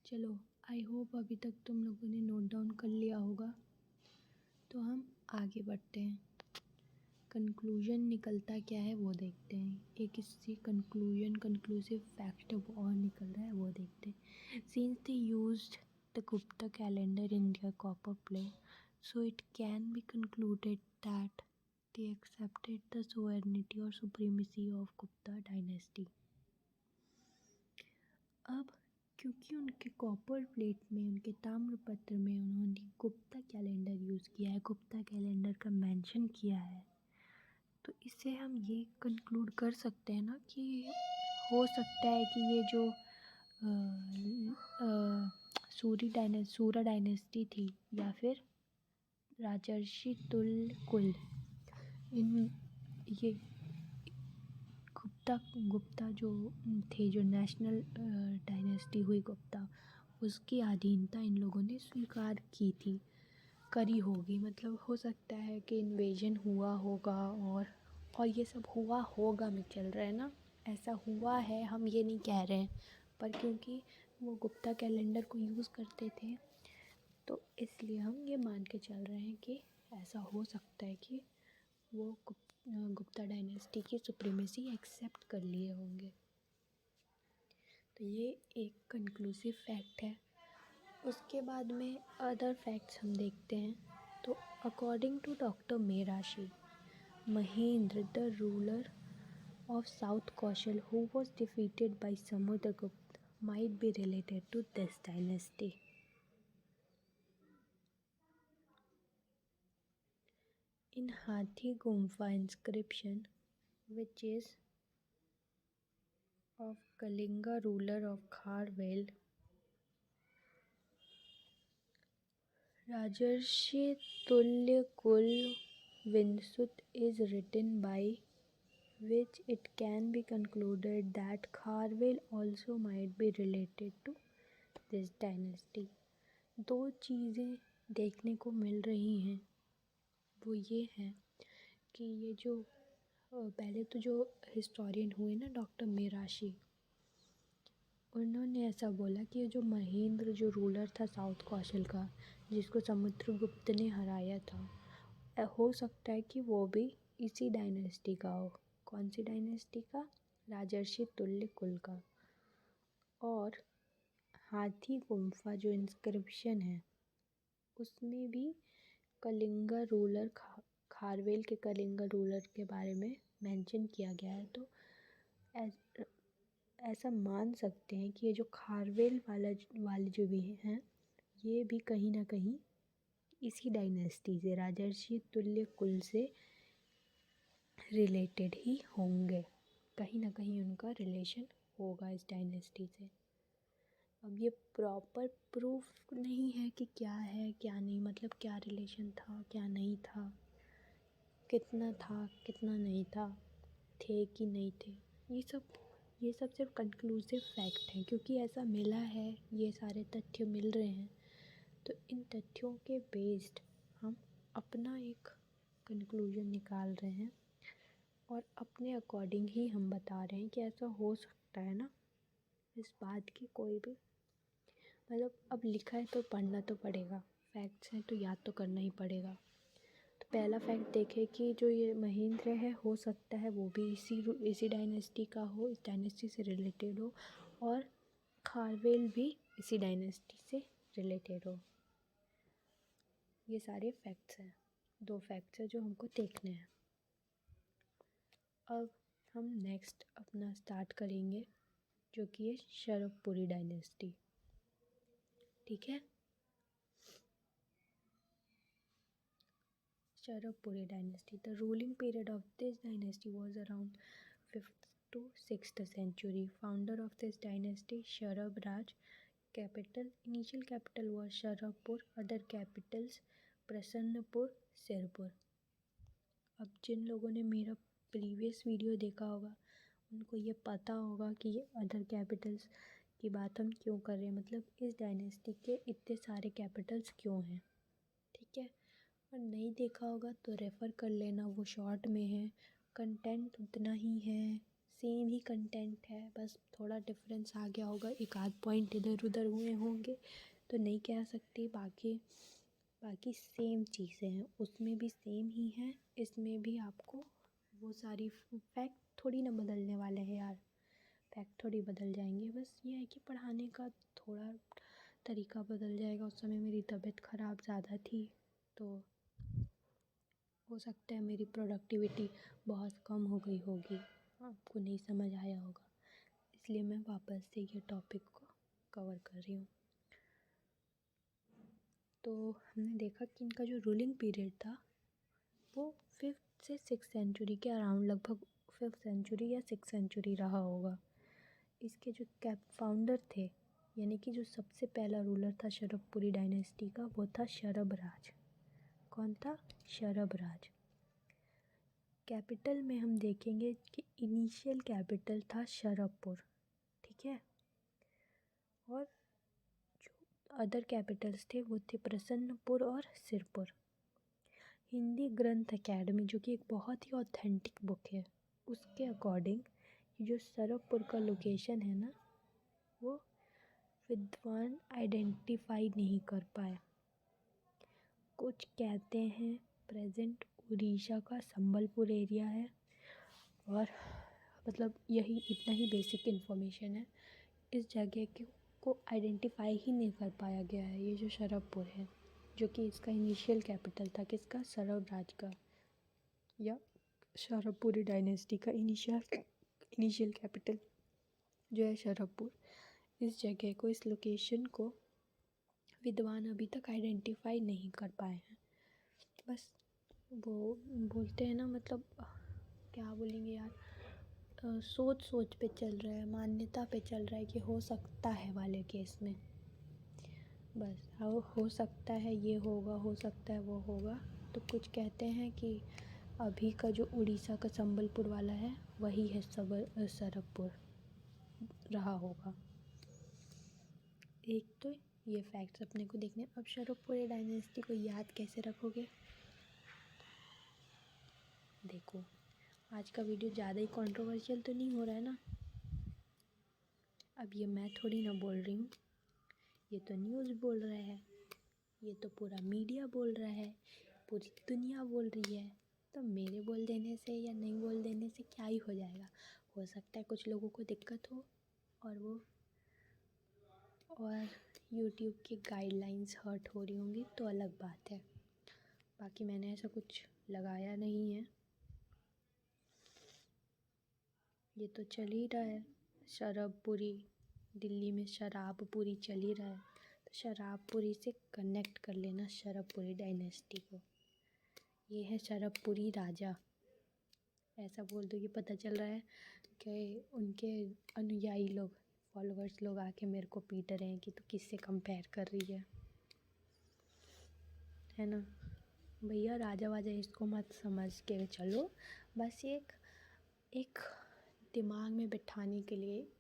चलो, आई होप अभी तक तुम लोगों ने नोट डाउन कर लिया होगा। तो हम आगे बढ़ते हैं, कंक्लूजन निकलता क्या है वो देखते हैं। एक इससे कंक्लूसिव फैक्ट और निकल रहा है वो देखते हैं। Since they used the Gupta calendar in their copper plate, so it can be concluded that they accepted the sovereignty or supremacy of Gupta dynasty। अब क्योंकि उनके कॉपर प्लेट में, उनके ताम्रपत्र में उन्होंने गुप्ता कैलेंडर यूज़ किया है, गुप्ता कैलेंडर का मेंशन किया है, तो इससे हम ये कंक्लूड कर सकते हैं ना कि हो सकता है कि ये जो सूरा डायनेस्टी थी या फिर राजर्षि तुल्य कुल, इन ये गुप्ता जो थे, जो नेशनल डायनेस्टी हुई गुप्ता, उसकी अधीनता इन लोगों ने स्वीकार की थी, करी होगी। मतलब हो सकता है कि इन्वेजन हुआ होगा और ये सब हुआ होगा में चल रहा है ना, ऐसा हुआ है, हम ये नहीं कह रहे हैं, पर क्योंकि वो गुप्ता कैलेंडर को यूज़ करते थे तो इसलिए हम ये मान के चल रहे हैं कि ऐसा हो सकता है कि वो गुप्ता डायनेस्टी की सुप्रीमेसी एक्सेप्ट कर लिए होंगे। तो ये एक कंक्लूसिव फैक्ट है। उसके बाद में अदर फैक्ट्स हम देखते हैं। तो according to doctor Mirashi, Mahendra the ruler of South Kaushal, who was defeated by Samudragupta, might be related to this dynasty. In Hathi Gumfa inscription, which is of Kalinga ruler of Kharwel, Rajarshi Tulya Kul Vinsut is written by, which it can be concluded that Kharwel also might be related to this dynasty। दो चीज़ें देखने को मिल रही हैं, वो ये है कि ये जो पहले तो जो हिस्टोरियन हुए ना डॉक्टर मिराशी, उन्होंने ऐसा बोला कि जो महेंद्र जो रूलर था साउथ कौशल का, जिसको समुद्रगुप्त ने हराया था, हो सकता है कि वो भी इसी डायनेस्टी का हो। कौन सी डायनेस्टी का? राजर्षि तुल्य कुल का। और हाथी गुम्फा जो इंस्क्रिप्शन है उसमें भी कलिंगा रूलर खारवेल के कलिंगा रूलर के बारे में मेंशन किया गया है। तो ऐसा मान सकते हैं कि ये जो खारवेल वाले जो भी हैं ये भी कहीं ना कहीं इसी डायनेस्टी से, राजर्षि तुल्य कुल से रिलेटेड ही होंगे। कहीं ना कहीं उनका रिलेशन होगा इस डायनेस्टी से। अब ये प्रॉपर प्रूफ नहीं है कि क्या है क्या नहीं, मतलब क्या रिलेशन था क्या नहीं था, कितना था कितना नहीं था, थे कि नहीं थे। ये सब सिर्फ कंक्लूसिव फैक्ट हैं, क्योंकि ऐसा मिला है, ये सारे तथ्य मिल रहे हैं। तो इन तथ्यों के बेस्ड हम अपना एक कंक्लूजन निकाल रहे हैं और अपने अकॉर्डिंग ही हम बता रहे हैं कि ऐसा हो सकता है ना। इस बात की कोई भी मतलब अब लिखा है तो पढ़ना तो पड़ेगा, फैक्ट्स हैं तो याद तो करना ही पड़ेगा। तो पहला फैक्ट देखें कि जो ये महेंद्र है हो सकता है वो भी इसी डायनेस्टी का हो, इस डायनेस्टी से रिलेटेड हो, और खारवेल भी इसी डायनेस्टी से रिलेटेड हो। ये सारे फैक्ट्स हैं, 2 फैक्ट्स हैं जो हमको देखने हैं। अब हम नेक्स्ट अपना स्टार्ट करेंगे जो कि है शरवपुरी डायनेस्टी। ठीक है, Sharapuri dynasty. The ruling period of this dynasty was around 5th to 6th century. Founder of this dynasty, Sharab Raj. Initial capital was Sharapur. Other capitals, Prasannapur, Sirpur. अब जिन लोगों ने मेरा प्रीवियस वीडियो देखा होगा उनको ये पता होगा कि ये अदर कैपिटल्स की बात हम क्यों कर रहे हैं, मतलब इस डायनेस्टी के इतने सारे कैपिटल्स क्यों हैं। ठीक है, और नहीं देखा होगा तो रेफ़र कर लेना, वो शॉर्ट में है। कंटेंट उतना ही है, सेम ही कंटेंट है, बस थोड़ा डिफरेंस आ गया होगा, एक आध पॉइंट इधर उधर हुए होंगे तो नहीं कह सकती। बाकी सेम चीज़ें हैं, उसमें भी सेम ही है, इसमें भी आपको वो सारी फैक्ट थोड़ी ना बदलने वाले हैं यार, फैक्ट थोड़ी बदल जाएंगे। बस ये है कि पढ़ाने का थोड़ा तरीका बदल जाएगा। उस समय मेरी तबीयत ख़राब ज़्यादा थी तो हो सकता है मेरी प्रोडक्टिविटी बहुत कम हो गई होगी, आपको नहीं समझ आया होगा, इसलिए मैं वापस से ये टॉपिक को कवर कर रही हूँ। तो हमने देखा कि इनका जो रूलिंग पीरियड था वो 5th से 6th सेंचुरी के अराउंड, लगभग 5th सेंचुरी या 6th सेंचुरी रहा होगा। इसके जो फाउंडर थे, यानी कि जो सबसे पहला रूलर था शरवपुरी डायनेस्टी का, वो था शरभ राज। कौन था? शरभ राज। कैपिटल में हम देखेंगे कि इनिशियल कैपिटल था शरवपुर। ठीक है, और जो अदर कैपिटल्स थे वो थे प्रसन्नपुर और सिरपुर। हिंदी ग्रंथ अकेडमी, जो कि एक बहुत ही ऑथेंटिक बुक है, उसके अकॉर्डिंग जो शरवपुर का लोकेशन है ना, वो विद्वान आइडेंटिफाई नहीं कर पाए। कुछ कहते हैं प्रेजेंट उड़ीसा का संबलपुर एरिया है, और मतलब यही इतना ही बेसिक इन्फॉर्मेशन है। इस जगह को आइडेंटिफाई ही नहीं कर पाया गया है, ये जो शरवपुर है, जो कि इसका इनिशियल कैपिटल था किसका? शरभ राज का, या शरवपुरी डायनेस्टी का इनिशियल कैपिटल जो है शरवपुर। इस जगह को, इस लोकेशन को विद्वान अभी तक आइडेंटिफाई नहीं कर पाए हैं। बस वो बोलते हैं ना, मतलब क्या बोलेंगे यार, सोच पे चल रहा है, मान्यता पे चल रहा है कि हो सकता है वाले केस में, बस हो सकता है ये होगा, हो सकता है वो होगा। तो कुछ कहते हैं कि अभी का जो उड़ीसा का संबलपुर वाला है वही है शरवपुर रहा होगा। एक तो ये फैक्ट्स अपने को देखने। अब शरवपुरी डायनेस्टी को याद कैसे रखोगे? देखो, आज का वीडियो ज़्यादा ही कंट्रोवर्शियल तो नहीं हो रहा है ना? अब ये मैं थोड़ी ना बोल रही हूँ, ये तो न्यूज़ बोल रहा है, ये तो पूरा मीडिया बोल रहा है, पूरी दुनिया बोल रही है, तो मेरे बोल देने से या नहीं बोल देने से क्या ही हो जाएगा। हो सकता है कुछ लोगों को दिक्कत हो और यूट्यूब की गाइडलाइंस हर्ट हो रही होंगी तो अलग बात है। बाकी मैंने ऐसा कुछ लगाया नहीं है। ये तो चल ही रहा है, शराबपुरी, दिल्ली में शराबपुरी चल ही रहा है, तो शराबपुरी से कनेक्ट कर लेना शराबपुरी डायनेस्टी को। ये है शराबपुरी राजा, ऐसा बोल दो। ये पता चल रहा है कि उनके अनुयायी लोग, फॉलोअर्स लोग आके मेरे को पीट रहे हैं कि तू किससे कंपेयर कर रही है ना। भैया राजा वाजा इसको मत समझ के चलो, बस एक दिमाग में बिठाने के लिए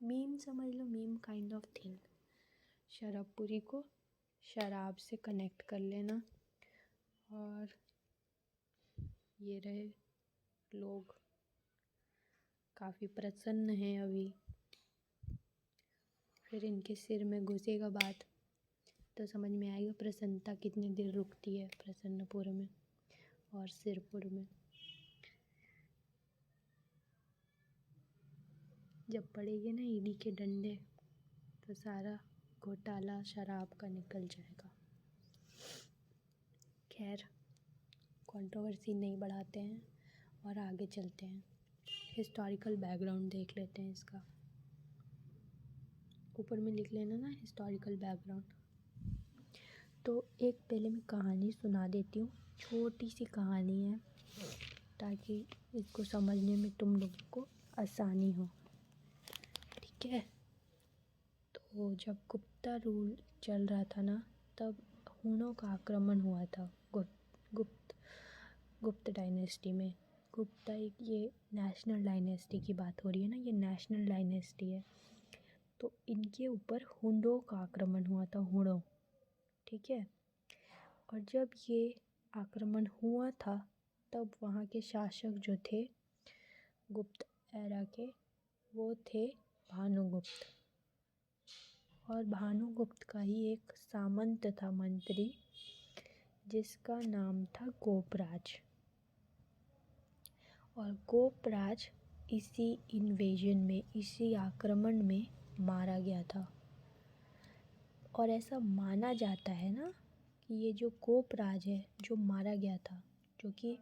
मीम समझ लो, मीम काइंड ऑफ थिंग। शराबपुरी को शराब से कनेक्ट कर लेना। और ये रहे लोग काफ़ी प्रसन्न हैं अभी, फिर इनके सिर में घुसेगा बात तो समझ में आएगा प्रसन्नता कितनी देर रुकती है प्रसन्नपुर में और सिरपुर में। जब पड़ेगे ना ईडी के डंडे तो सारा घोटाला शराब का निकल जाएगा। खैर, कंट्रोवर्सी नहीं बढ़ाते हैं और आगे चलते हैं। हिस्टोरिकल बैकग्राउंड देख लेते हैं इसका। ऊपर में लिख लेना ना हिस्टोरिकल बैकग्राउंड। तो एक पहले मैं कहानी सुना देती हूँ, छोटी सी कहानी है ताकि इसको समझने में तुम लोगों को आसानी हो, ठीक है। तो जब गुप्ता रूल चल रहा था ना, तब हुनों का आक्रमण हुआ था गुप्त डायनेस्टी में। गुप्ता एक ये नेशनल डायनेस्टी की बात हो रही है ना, ये नेशनल डायनेस्टी है। तो इनके ऊपर हुनों का आक्रमण हुआ था, हुनों, ठीक है। और जब ये आक्रमण हुआ था तब वहाँ के शासक जो थे गुप्त एरा के, वो थे भानुगुप्त। और भानुगुप्त का ही एक सामंत था, मंत्री, जिसका नाम था गोपराज। और गोपराज इसी इन्वेजन में, इसी आक्रमण में मारा गया था। और ऐसा माना जाता है ना कि ये जो गोपराज है जो मारा गया था, जो कि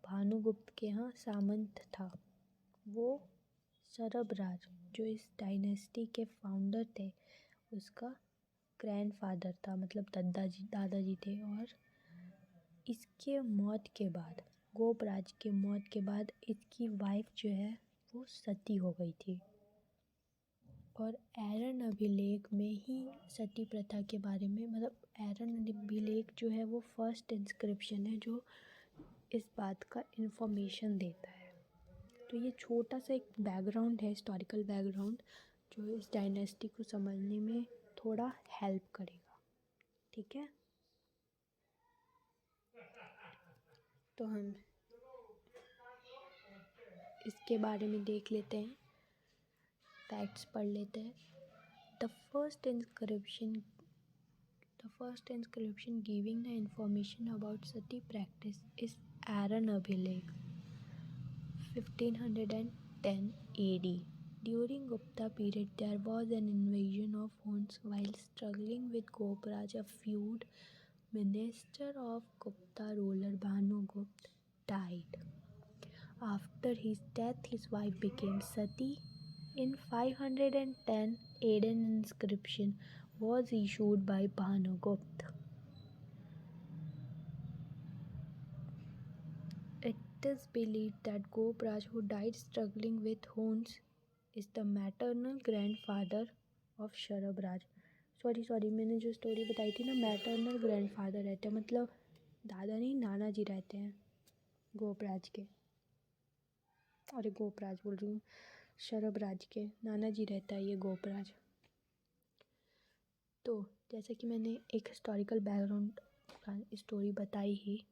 भानुगुप्त के यहाँ सामंत था, वो शरभराज जो इस डायनेस्टी के फाउंडर थे उसका ग्रैंडफादर था, मतलब दादाजी थे। और इसके मौत के बाद, गोपराज के मौत के बाद, इसकी वाइफ जो है वो सती हो गई थी। और एरन अभिलेख में ही सती प्रथा के बारे में, मतलब एरन अभिलेख जो है वो फर्स्ट इंस्क्रिप्शन है जो इस बात का इन्फॉर्मेशन देता है। तो ये छोटा सा एक बैकग्राउंड है, हिस्टोरिकल बैकग्राउंड, जो इस डायनेस्टी को समझने में थोड़ा हेल्प करेगा, ठीक है। तो हम इसके बारे में देख लेते हैं, फैक्ट्स पढ़ लेते हैं। The first inscription giving the information about sati practice is Aaron अभिलेख 1510 AD. During Gupta period, there was an invasion of Huns while struggling with Gopraj, a feud. Minister of Gupta ruler Bhanugupta died. After his death, his wife became Sati. In 510, an inscription was issued by Bhanugupta. It is believed that Gopraj, who died struggling with Huns, is the maternal grandfather of Sharabharaja. Sorry मैंने जो story बताई थी ना, maternal grandfather रहते हैं, मतलब दादा नहीं नाना जी रहते हैं गोपराज के। अरे गोपराज बोल रही हूँ, शरभराज के नाना जी रहता है ये गोपराज। तो जैसा कि मैंने एक हिस्टोरिकल बैकग्राउंड स्टोरी बताई ही,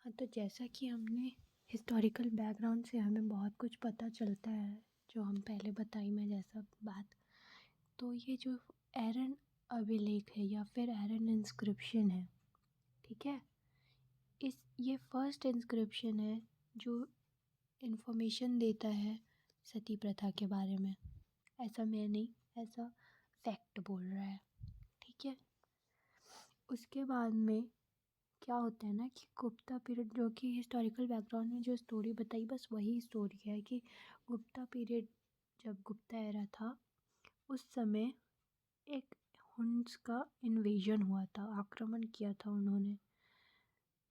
हाँ, तो जैसा कि हमने हिस्टोरिकल बैकग्राउंड से हमें बहुत कुछ पता चलता है, जो हम पहले बताई मैं जैसा बात। तो ये जो एरन अभिलेख है या फिर एरन इंस्क्रिप्शन है, ठीक है। ये फर्स्ट इंस्क्रिप्शन है जो इन्फॉर्मेशन देता है सती प्रथा के बारे में। ऐसा मैं नहीं, ऐसा फैक्ट बोल रहा है, ठीक है। उसके बाद में क्या होता है ना कि गुप्ता पीरियड, जो कि हिस्टोरिकल बैकग्राउंड में जो स्टोरी बताई बस वही स्टोरी है कि गुप्ता पीरियड, जब गुप्ता एरा था उस समय एक हुन्स का इन्वेजन हुआ था, आक्रमण किया था उन्होंने,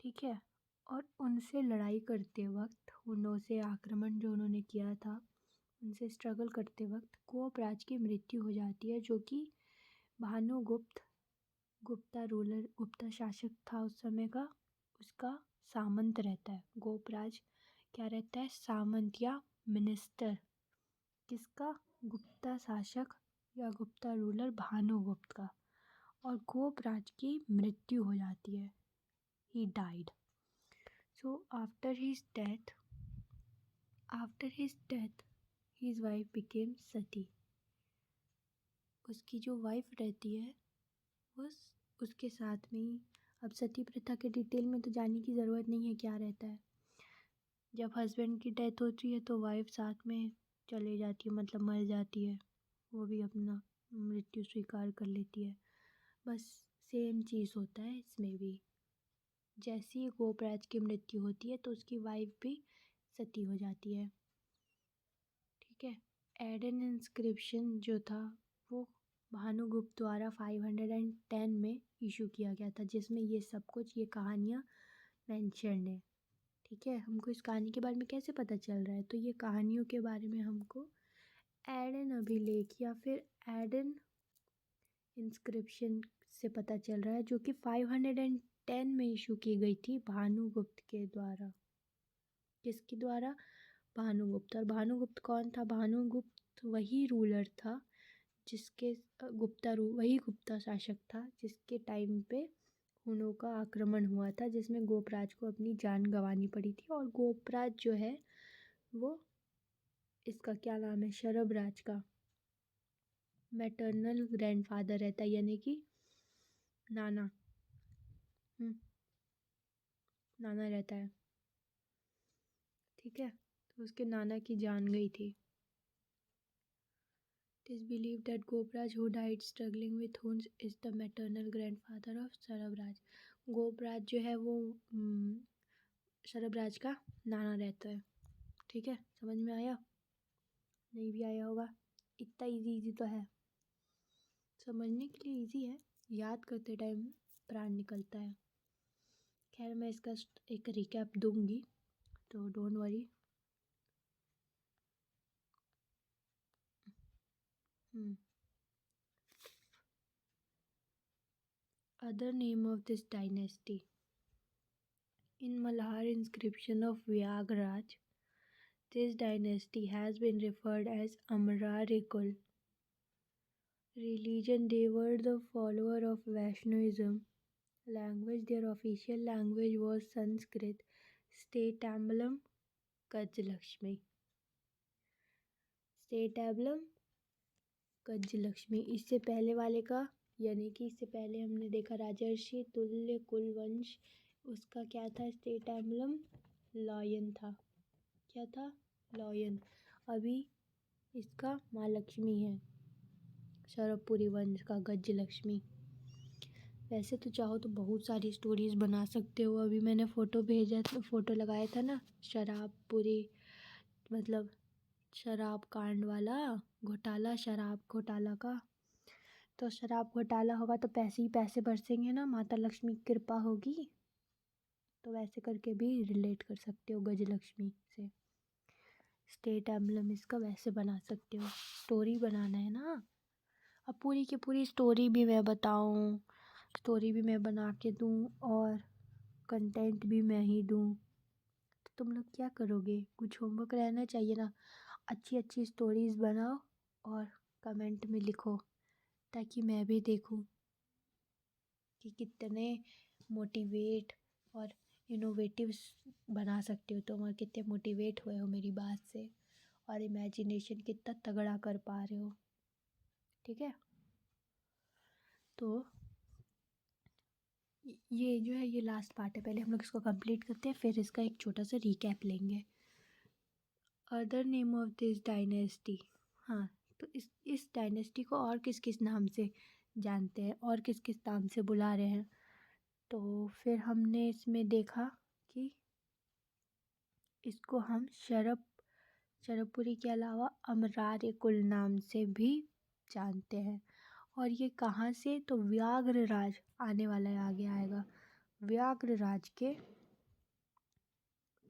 ठीक है। और उनसे लड़ाई करते वक्त, हुनों से आक्रमण जो उन्होंने किया था, उनसे स्ट्रगल करते वक्त कोपराज की मृत्यु हो जाती है, जो कि भानुगुप्त, गुप्ता रूलर, गुप्ता शासक था उस समय का, उसका सामंत रहता है। गोपराज क्या रहता है? सामंत या मिनिस्टर। किसका? गुप्ता शासक या गुप्ता रूलर भानुगुप्त का। और गोपराज की मृत्यु हो जाती है, he died. So after his death his wife became sati. उसकी जो वाइफ रहती है उसके साथ में ही, अब सती प्रथा के डिटेल में तो जाने की ज़रूरत नहीं है क्या रहता है। जब हस्बैंड की डेथ होती है तो वाइफ साथ में चले जाती है, मतलब मर जाती है, वो भी अपना मृत्यु स्वीकार कर लेती है। बस सेम चीज़ होता है इसमें भी। जैसे ही गोपराज की मृत्यु होती है तो उसकी वाइफ भी सती हो जाती है, ठीक है। एडन इंस्क्रिप्शन जो था वो भानुगुप्त द्वारा 510 में इशू किया गया था, जिसमें ये सब कुछ, ये कहानियाँ मेंशन है, ठीक है। हमको इस कहानी के बारे में कैसे पता चल रहा है? तो ये कहानियों के बारे में हमको एडन अभिलेख या फिर एडन इंस्क्रिप्शन से पता चल रहा है, जो कि 510 में इशू की गई थी भानुगुप्त के द्वारा। किसके द्वारा? भानुगुप्त। और भानुगुप्त कौन था? भानुगुप्त वही रूलर था जिसके वही गुप्ता शासक था जिसके टाइम पे हुनों का आक्रमण हुआ था, जिसमें गोपराज को अपनी जान गंवानी पड़ी थी। और गोपराज जो है वो, इसका क्या नाम है, शरभराज का मैटरनल ग्रैंडफादर रहता है, यानी कि नाना। नाना रहता है, ठीक है। तो उसके नाना की जान गई थी। It is believed that Gopraj, who died struggling with Huns, is the maternal grandfather of सरभराज। Goparaja जो है वो सरभराज का नाना रहता है, ठीक है। समझ में आया? नहीं भी आया होगा, इतना इजी तो है, समझने के लिए इजी है, याद करते टाइम प्राण निकलता है। खैर मैं इसका एक रिकैप दूंगी, तो don't worry. Other name of this dynasty. In Malhar inscription of Vyagraj, this dynasty has been referred as Amrarikul. Religion, they were the follower of Vaishnavism. Language, their official language was Sanskrit. State emblem, Gajlakshmi. State emblem, Gajalakshmi. इससे पहले वाले का, यानी कि इससे पहले हमने देखा राजर्षि तुल्य कुलवंश, उसका क्या था? स्टेट एम्बलम लॉयन था। क्या था? लॉयन। अभी इसका माँ लक्ष्मी है, शरभपुरी वंश का गजलक्ष्मी। वैसे तो चाहो तो बहुत सारी स्टोरीज बना सकते हो। अभी मैंने फ़ोटो भेजा, फ़ोटो लगाया था ना शराबपुरी, मतलब शराब कांड वाला घोटाला, शराब घोटाला का। तो शराब घोटाला होगा तो पैसे ही पैसे बरसेंगे ना, माता लक्ष्मी की कृपा होगी। तो वैसे करके भी रिलेट कर सकते हो गजलक्ष्मी से। स्टेट एम्बलम इसका वैसे बना सकते हो। स्टोरी बनाना है ना, अब पूरी की पूरी स्टोरी भी मैं बताऊँ, स्टोरी भी मैं बना के दूँ और कंटेंट भी मैं ही दूँ, तो तुम लोग क्या करोगे? कुछ होमवर्क रहना चाहिए ना। अच्छी अच्छी स्टोरीज़ बनाओ और कमेंट में लिखो, ताकि मैं भी देखूं कि कितने मोटिवेट और इनोवेटिव बना सकते हो तुम, और कितने मोटिवेट हुए हो मेरी बात से, और इमेजिनेशन कितना तगड़ा कर पा रहे हो, ठीक है। तो ये जो है ये लास्ट पार्ट है, पहले हम लोग इसको कंप्लीट करते हैं, फिर इसका एक छोटा सा रिकैप लेंगे। Other name of this dynasty, हाँ तो इस डायनेस्टी को और किस किस नाम से जानते हैं और किस किस नाम से बुला रहे हैं। तो फिर हमने इसमें देखा कि इसको हम शरपुरी के अलावा अमरार कुल नाम से भी जानते हैं। और ये कहाँ से, तो व्याघ्रराज आने वाला है, आगे आएगा। व्याघ्रराज के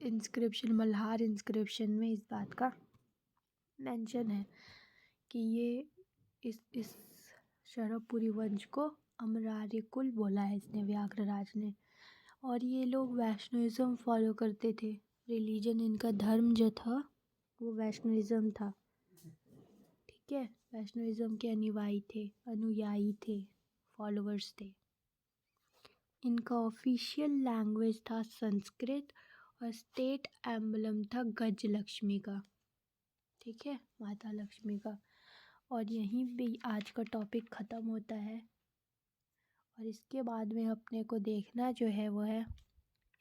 इंस्क्रिप्शन, मल्हार इंस्क्रिप्शन में इस बात का मेंशन है कि ये इस शरपुरी वंश को अमरार्य कुल बोला है इसने, व्याघ्रराज ने। और ये लोग वैष्णविज्म फॉलो करते थे, रिलीजन इनका धर्म जो था वो वैष्णविज्म था। ठीक है, वैष्णविज्म के अनुयायी थे, फॉलोअर्स थे। इनका ऑफिशियल लैंग्वेज था संस्कृत और स्टेट एम्बलम था गजलक्ष्मी का। ठीक है, माता लक्ष्मी का। और यहीं पे आज का टॉपिक ख़त्म होता है। और इसके बाद में अपने को देखना जो है वो है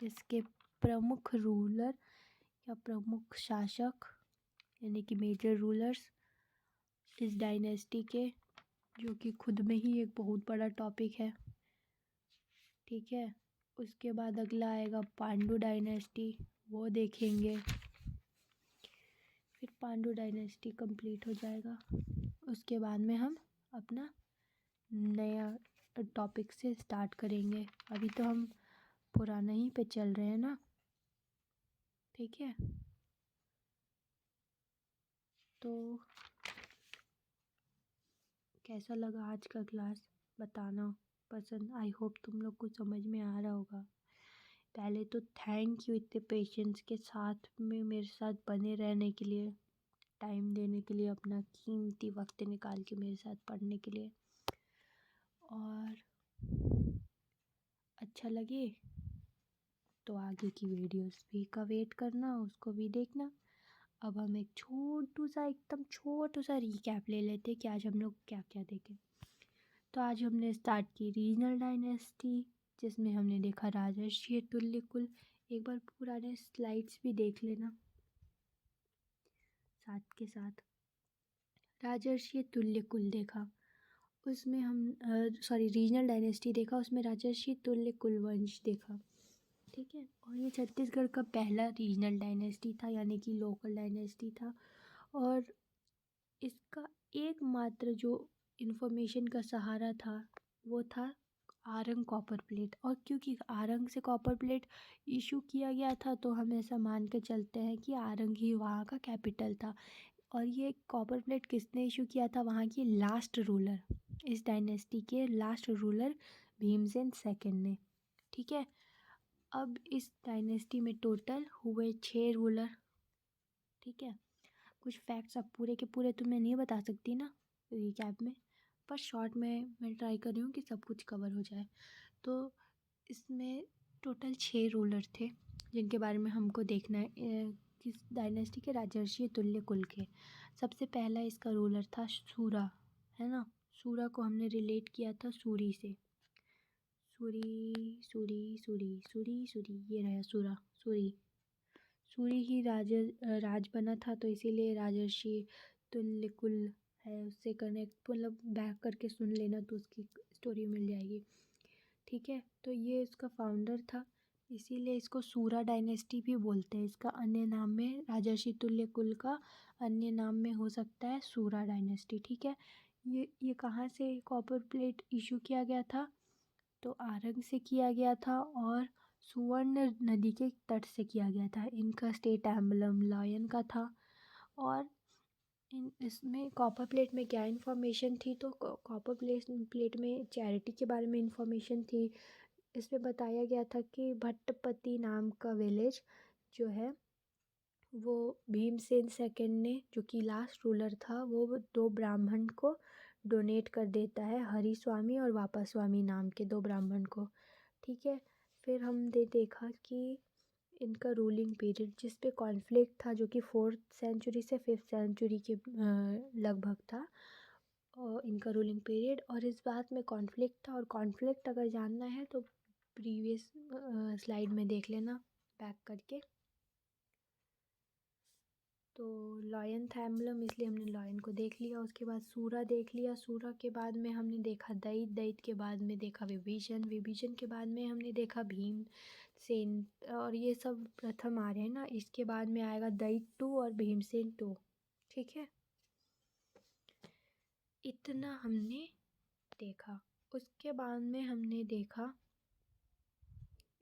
इसके प्रमुख रूलर या प्रमुख शासक, यानी कि मेजर रूलर्स इस डायनेस्टी के, जो कि खुद में ही एक बहुत बड़ा टॉपिक है। ठीक है, उसके बाद अगला आएगा पांडु डायनेस्टी, वो देखेंगे। फिर पांडु डायनेस्टी कंप्लीट हो जाएगा, उसके बाद में हम अपना नया टॉपिक से स्टार्ट करेंगे। अभी तो हम पुराना ही पे चल रहे हैं ना। ठीक है, तो कैसा लगा आज का क्लास बताना पसंद। आई होप तुम लोग को समझ में आ रहा होगा। पहले तो थैंक यू इतने पेशेंस के साथ में मेरे साथ बने रहने के लिए, टाइम देने के लिए, अपना कीमती वक्त निकाल के मेरे साथ पढ़ने के लिए। और अच्छा लगे तो आगे की वीडियोस भी का वेट करना, उसको भी देखना। अब हम एक एकदम छोटू सा रिकैप ले लेते हैं कि आज हम लोग क्या क्या देखे। तो आज हमने स्टार्ट की रीजनल डायनेस्टी, जिसमें हमने देखा राजर्षीय तुल्य कुल। एक बार पुराने स्लाइड्स भी देख लेना साथ के साथ। राजर्षीय तुल्य कुल देखा, उसमें हम रीजनल डायनेस्टी देखा, उसमें राजर्षि तुल्य कुल वंश देखा। ठीक है, और ये छत्तीसगढ़ का पहला रीजनल डायनेस्टी था, यानी कि लोकल डायनेस्टी था। और इसका एकमात्र जो इन्फॉर्मेशन का सहारा था वो था आरंग कॉपर प्लेट। और क्योंकि आरंग से कॉपर प्लेट इशू किया गया था, तो हम ऐसा मान के चलते हैं कि आरंग ही वहाँ का कैपिटल था। और ये कॉपर प्लेट किसने इशू किया था, वहाँ की लास्ट रूलर, इस डायनेस्टी के लास्ट रूलर भीमसेन सेकंड ने। ठीक है, अब इस डायनेस्टी में टोटल हुए 6 रूलर। ठीक है, कुछ फैक्ट्स अब पूरे के पूरे तो मैं नहीं बता सकती ना रिकैप में, पर शॉर्ट में मैं ट्राई कर रही हूँ कि सब कुछ कवर हो जाए। तो इसमें टोटल 6 रूलर थे जिनके बारे में हमको देखना है, किस डायनेस्टी के राजर्षीय तुल्य कुल के। सबसे पहला इसका रूलर था सूरा, है ना। सूरा को हमने रिलेट किया था सूरी से। सूरी ये रहा सूरा, सूरी ही राज बना था, तो इसीलिए राजर्षि तुल्य कुल है, उससे कनेक्ट मतलब बैक करके सुन लेना तो उसकी स्टोरी मिल जाएगी। ठीक है, तो ये इसका फाउंडर था, इसीलिए इसको सूरा डायनेस्टी भी बोलते हैं। इसका अन्य नाम में, राजर्षि तुल्य कुल का अन्य नाम में हो सकता है सूरा डायनेस्टी। ठीक है, ये कहाँ से कॉपर प्लेट इशू किया गया था, तो आरंग से किया गया था और सुवर्ण नदी के तट से किया गया था। इनका स्टेट एम्बलम लायन का था। और इसमें कॉपर प्लेट में क्या इन्फॉर्मेशन थी, तो कॉपर प्लेट में चैरिटी के बारे में इन्फॉर्मेशन थी। इसमें बताया गया था कि भट्टपति नाम का विलेज जो है वो भीमसेन सेकंड ने, जो कि लास्ट रूलर था, वो 2 ब्राह्मण को डोनेट कर देता है, हरि स्वामी और वापा स्वामी नाम के 2 ब्राह्मण को। ठीक है, फिर हमने देखा कि इनका रूलिंग पीरियड जिस पे कॉन्फ्लिक्ट था, जो कि 4th सेंचुरी से 5th सेंचुरी के लगभग था, और इनका रूलिंग पीरियड। और इस बात में कॉन्फ्लिक्ट था, और कॉन्फ्लिक्ट अगर जानना है तो प्रीवियस स्लाइड में देख लेना बैक करके। तो लॉयन था एम्बलम, इसलिए हमने लॉयन को देख लिया। उसके बाद सूरा देख लिया। सूरा के बाद में हमने देखा दैत। दैत के बाद में देखा विभीषण। विभीषण के बाद में हमने देखा भीमसेन। और ये सब प्रथम आ रहे हैं ना, इसके बाद में आएगा दैत 2 और भीमसेन 2। ठीक है, इतना हमने देखा। उसके बाद में हमने देखा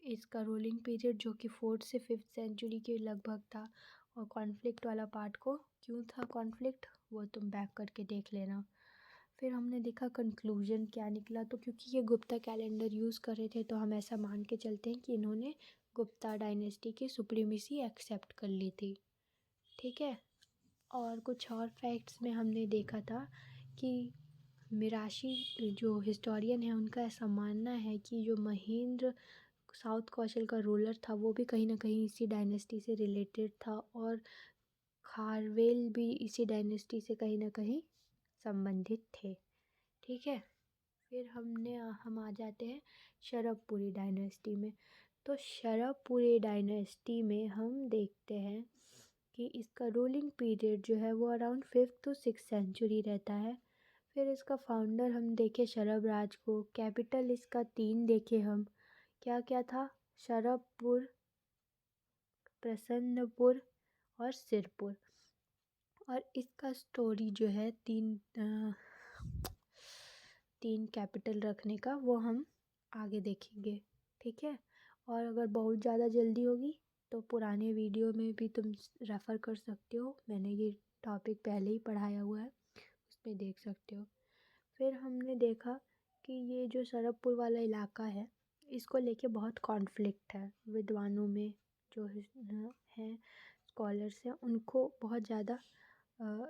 इसका रूलिंग पीरियड, जो कि 4th से 5th सेंचुरी के लगभग था। और कॉन्फ्लिक्ट वाला पार्ट को क्यों था कॉन्फ्लिक्ट, वो तुम बैक करके देख लेना। फिर हमने देखा कंक्लूजन क्या निकला। तो क्योंकि ये गुप्ता कैलेंडर यूज़ कर रहे थे, तो हम ऐसा मान के चलते हैं कि इन्होंने गुप्ता डायनेस्टी की सुप्रीमेसी एक्सेप्ट कर ली थी। ठीक है, और कुछ और फैक्ट्स में हमने देखा था कि मिराशी जो हिस्टोरियन है, उनका ऐसा मानना है कि जो महेंद्र साउथ कौशल का रूलर था, वो भी कहीं ना कहीं इसी डायनेस्टी से रिलेटेड था। और खारवेल भी इसी डायनेस्टी से कहीं ना कहीं संबंधित थे। ठीक है, फिर हम आ जाते हैं शरवपुरी डायनेस्टी में। तो शरवपुरी डायनेस्टी में हम देखते हैं कि इसका रूलिंग पीरियड जो है वो around 5th to 6th century रहता है। फिर इसका फाउंडर हम देखे शरवराज को। कैपिटल इसका 3 देखे हम, क्या क्या था, शरवपुर, प्रसन्नपुर और सिरपुर। और इसका स्टोरी जो है तीन कैपिटल रखने का, वो हम आगे देखेंगे। ठीक है, और अगर बहुत ज़्यादा जल्दी होगी तो पुराने वीडियो में भी तुम रेफ़र कर सकते हो, मैंने ये टॉपिक पहले ही पढ़ाया हुआ है, उसमें देख सकते हो। फिर हमने देखा कि ये जो शरवपुर वाला इलाका है, इसको लेके बहुत कॉन्फ्लिक्ट है विद्वानों में, जो हैं स्कॉलर्स हैं, उनको बहुत ज़्यादा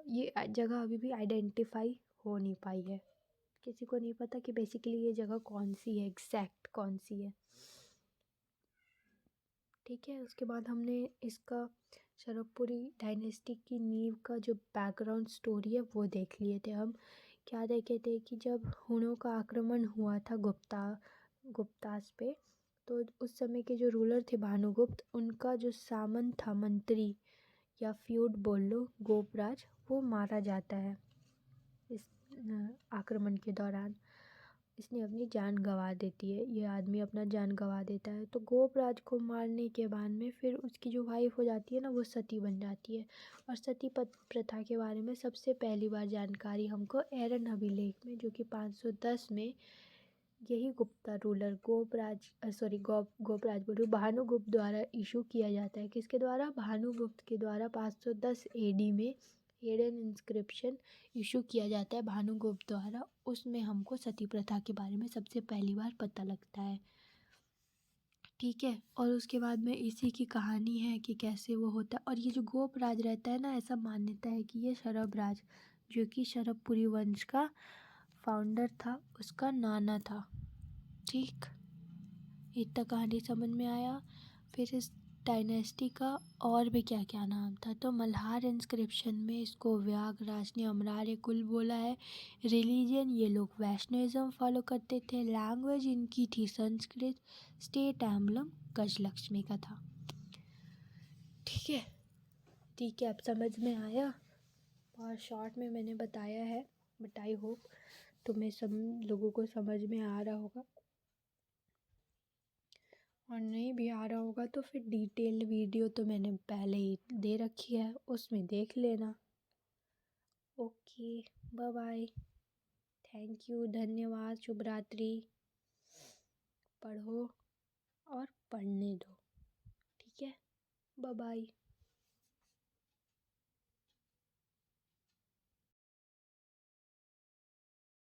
ये जगह अभी भी आइडेंटिफाई हो नहीं पाई है। किसी को नहीं पता कि बेसिकली ये जगह कौन सी है, एग्जैक्ट कौन सी है। ठीक है, उसके बाद हमने इसका शरवपुरी डायनेस्टी की नींव का जो बैकग्राउंड स्टोरी है वो देख लिए थे हम। क्या देखे थे कि जब हुणों का आक्रमण हुआ था गुप्तास पे, तो उस समय के जो रूलर थे भानुगुप्त, उनका जो सामंत था, मंत्री या फ्यूड बोल लो, गोपराज, वो मारा जाता है इस आक्रमण के दौरान। इसने अपनी जान गंवा देती है, ये आदमी अपना जान गंवा देता है। तो गोपराज को मारने के बाद में फिर उसकी जो वाइफ हो जाती है ना, वो सती बन जाती है। और सती प्रथा के बारे में सबसे पहली बार जानकारी हमको एरन अभिलेख में, जो कि 510 में यही गुप्ता रूलर गोपराज बोलो भानुगुप्त द्वारा इशू किया जाता है। किसके द्वारा, भानुगुप्त के द्वारा 510 AD में एरन इंस्क्रिप्शन इशू किया जाता है भानुगुप्त द्वारा। उसमें हमको सती प्रथा के बारे में सबसे पहली बार पता लगता है। ठीक है, और उसके बाद में इसी की कहानी है कि कैसे वो होता है। और ये जो गोपराज रहता है ना, ऐसा मान्यता है कि ये शरवराज, जो कि शरवपुरी वंश का फाउंडर था, उसका नाना था। ठीक, इतना कहानी समझ में आया। फिर इस डायनेस्टी का और भी क्या क्या नाम था, तो मल्हार इंस्क्रिप्शन में इसको व्यागराज ने अमरार्य कुल बोला है। रिलीजन ये लोग वैष्णविज्म फॉलो करते थे। लैंग्वेज इनकी थी संस्कृत। स्टेट एम्बलम गजलक्ष्मी का था। ठीक है, ठीक है, अब समझ में आया। और शॉर्ट में मैंने बताया है, बट आई होप तुम्हें सब लोगों को समझ में आ रहा होगा। और नहीं भी आ रहा होगा तो फिर डिटेल्ड वीडियो तो मैंने पहले ही दे रखी है, उसमें देख लेना। Okay, bye bye, thank you, धन्यवाद, शुभ रात्रि। पढ़ो और पढ़ने दो। ठीक है, बाय बाय।